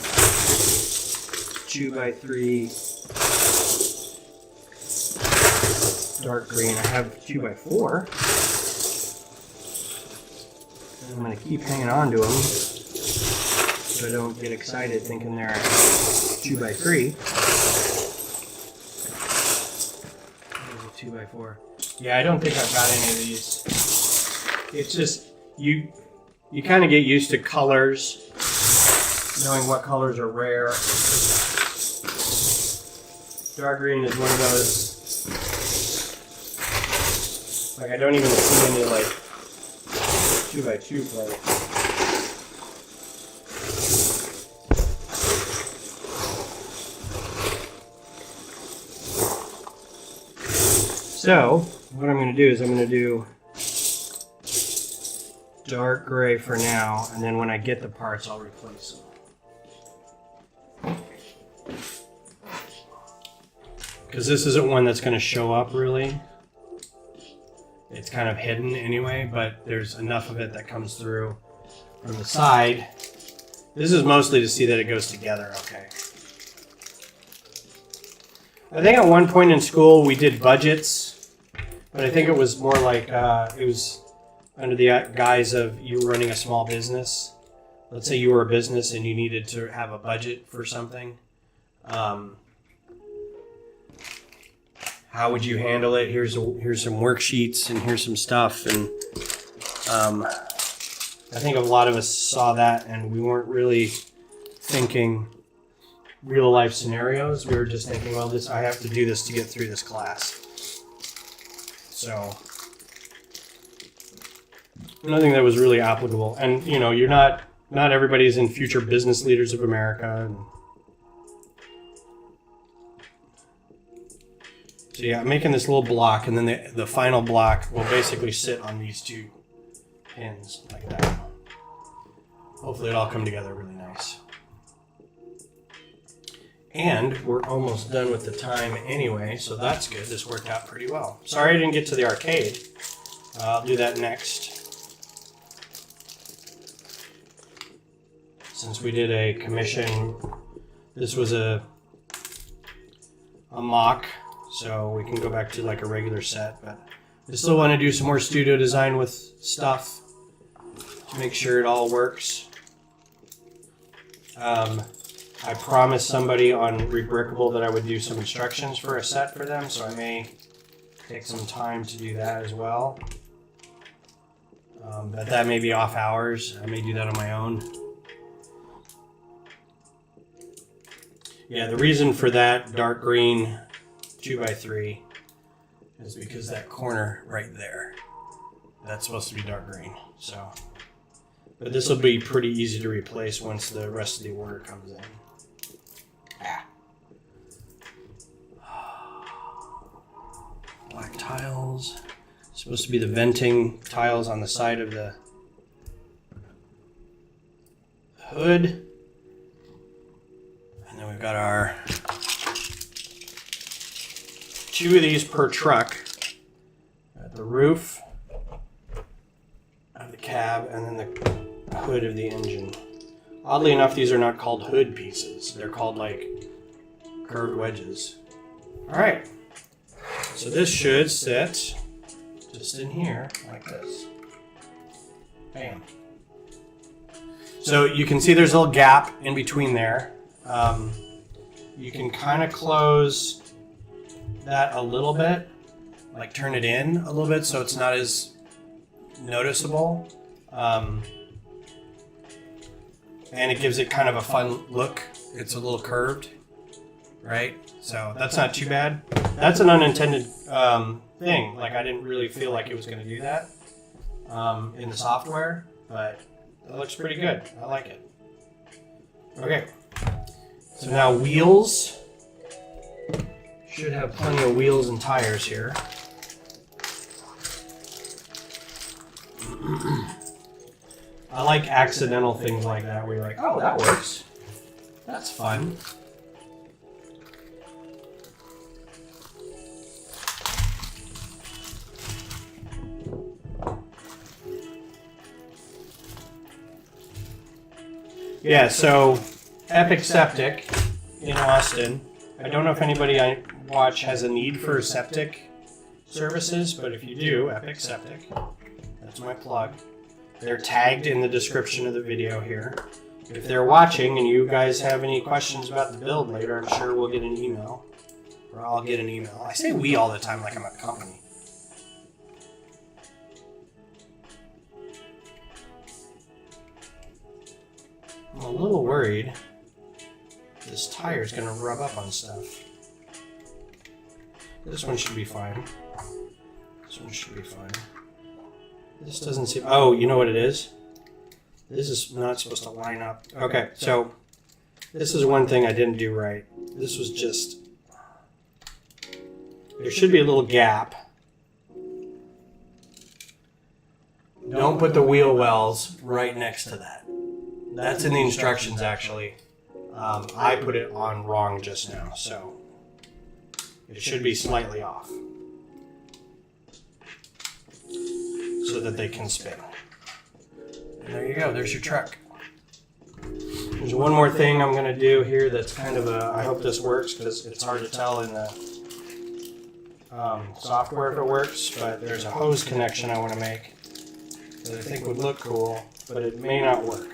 2x3 dark green. I have 2x4. And I'm going to keep hanging on to them so I don't get excited thinking they're 2x3. 2x4. Yeah, I don't think I've got any of these. It's just you kind of get used to colors, knowing what colors are rare. Dark green is one of those. Like I don't even see any like 2x2 plates. So, what I'm going to do is I'm going to do dark gray for now, and then when I get the parts, I'll replace them. Because this isn't one that's going to show up really. It's kind of hidden anyway, but there's enough of it that comes through from the side. This is mostly to see that it goes together okay. I think at one point in school we did budgets. But I think it was more like it was under the guise of you were running a small business. Let's say you were a business and you needed to have a budget for something. How would you handle it? Here's some worksheets and here's some stuff. And I think a lot of us saw that and we weren't really thinking real life scenarios. We were just thinking, well, I have to do this to get through this class. So, nothing that was really applicable. And, you know, you're not everybody's in future business leaders of America. And so, yeah, I'm making this little block, and then the final block will basically sit on these two pins like that. Hopefully it'll all come together really nice. And we're almost done with the time anyway, so that's good. This worked out pretty well. Sorry I didn't get to the arcade. I'll do that next. Since we did a commission, this was a MOC, so we can go back to like a regular set. But I still want to do some more studio design with stuff to make sure it all works. I promised somebody on Rebrickable that I would do some instructions for a set for them, so I may take some time to do that as well. But that may be off hours. I may do that on my own. Yeah, the reason for that dark green 2x3 is because that corner right there, that's supposed to be dark green. So, but this will be pretty easy to replace once the rest of the order comes in. Black tiles. Supposed to be the venting tiles on the side of the hood. And then we've got our 2 of these per truck at the roof of the cab and then the hood of the engine. Oddly enough, these are not called hood pieces. They're called like curved wedges. All right. So this should sit just in here like this. Bam. So you can see there's a little gap in between there. You can kind of close that a little bit, like turn it in a little bit so it's not as noticeable. And it gives it kind of a fun look. It's a little curved, right? So that's not too bad. That's an unintended thing. Like I didn't really feel like it was going to do that in the software, but it looks pretty good. I like it. Okay. So now wheels. Should have plenty of wheels and tires here. I like accidental things like that where you're like, oh, that works. That's fun. Yeah, so Epic Septic in Austin. I don't know if anybody I watch has a need for septic services, but if you do, Epic Septic, that's my plug. They're tagged in the description of the video here. If they're watching and you guys have any questions about the build later, I'm sure we'll get an email. Or I'll get an email. I say we all the time like I'm a company. I'm a little worried this tire is going to rub up on stuff. This one should be fine. This one should be fine. This doesn't seem... Oh, you know what it is? This is not supposed to line up. Okay, so this is one thing I didn't do right. This was just... There should be a little gap. Don't put the wheel wells right next to that. That's in the instructions, actually. I put it on wrong just now, so it should be slightly off so that they can spin. And there you go. There's your truck. There's one more thing I'm going to do here that's kind of a... I hope this works because it's hard to tell in the software if it works, but there's a hose connection I want to make that I think would look cool, but it may not work.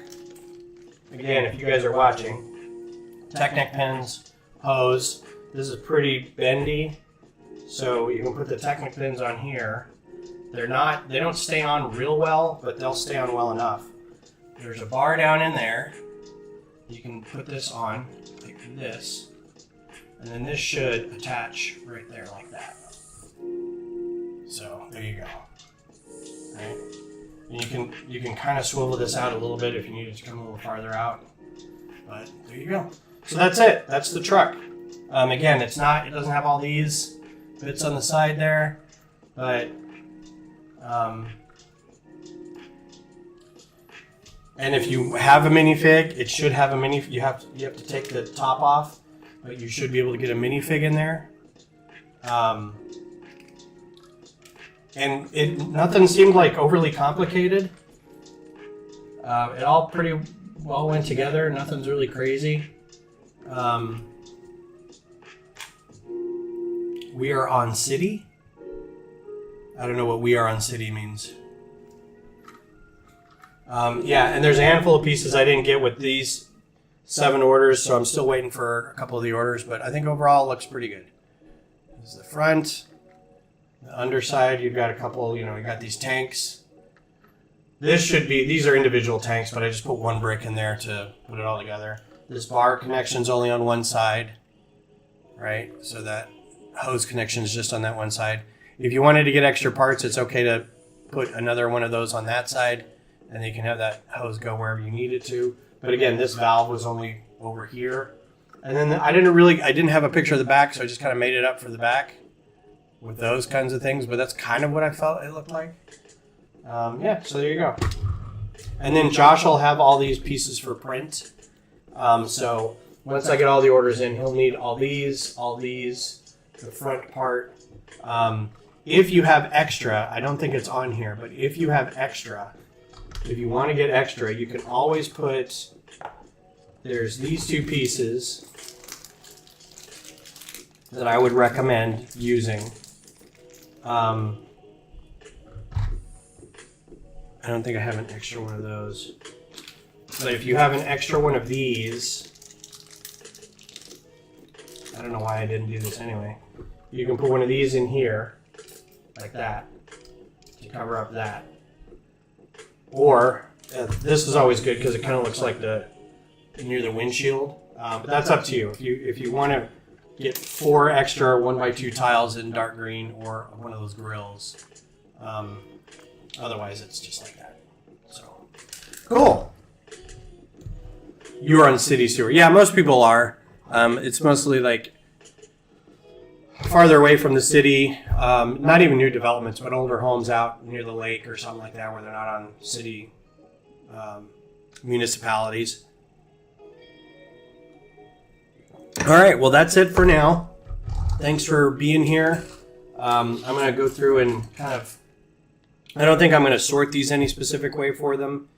Again, if you guys are watching, Technic pins, hose. This is pretty bendy, so you can put the Technic pins on here. They don't stay on real well, but they'll stay on well enough. There's a bar down in there. You can put this on like this, and then this should attach right there like that. So there you go. All right. And you can kind of swivel this out a little bit if you need it to come a little farther out. But there you go. So that's it. That's the truck. Again, it doesn't have all these bits on the side there, but and if you have a minifig, it should have a mini. You have to take the top off, but you should be able to get a minifig in there. And nothing seemed like overly complicated. It all pretty well went together. Nothing's really crazy. We are on city. I don't know what we are on city means. Yeah, and there's a handful of pieces I didn't get with these 7 orders, so I'm still waiting for a couple of the orders, but I think overall it looks pretty good. This is the front. The underside, you've got a couple, you got these tanks. These are individual tanks, but I just put one brick in there to put it all together. This bar connection's only on one side, right? So that hose connection is just on that one side. If you wanted to get extra parts, it's okay to put another one of those on that side, and then you can have that hose go wherever you need it to. But again, this valve was only over here. And then I didn't have a picture of the back, so I just kind of made it up for the back with those kinds of things. But that's kind of what I felt it looked like. Yeah, so there you go. And then Josh will have all these pieces for print. So once I get all the orders in, he'll need all these, the front part. If you have extra, I don't think it's on here, but if you have extra, if you want to get extra, you can always put, there's these two pieces that I would recommend using. I don't think I have an extra one of those. But if you have an extra one of these, I don't know why I didn't do this anyway. You can put one of these in here, like that, to cover up that. Or, this is always good because it kind of looks like near the windshield. But that's up to you. If you want to get 4 extra 1x2 tiles in dark green or one of those grills. Otherwise, it's just like that. So, cool. You are on city sewer. Yeah, most people are. It's mostly like farther away from the city. Not even new developments, but older homes out near the lake or something like that where they're not on city municipalities. All right, well, that's it for now. Thanks for being here. I'm going to go through and kind of, I don't think I'm going to sort these any specific way for them.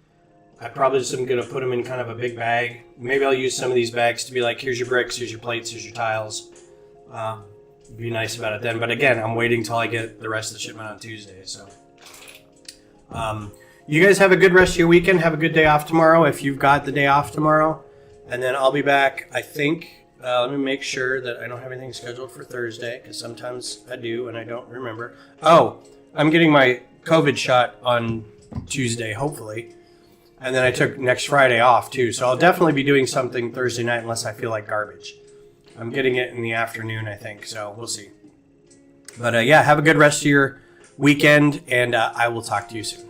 I probably just am going to put them in kind of a big bag. Maybe I'll use some of these bags to be like, here's your bricks, here's your plates, here's your tiles. Be nice about it then. But again, I'm waiting till I get the rest of the shipment on Tuesday. So, you guys have a good rest of your weekend. Have a good day off tomorrow if you've got the day off tomorrow. And then I'll be back, I think. Let me make sure that I don't have anything scheduled for Thursday, because sometimes I do and I don't remember. Oh, I'm getting my COVID shot on Tuesday, hopefully. And then I took next Friday off, too. So I'll definitely be doing something Thursday night unless I feel like garbage. I'm getting it in the afternoon, I think. So we'll see. But yeah, have a good rest of your weekend, and I will talk to you soon.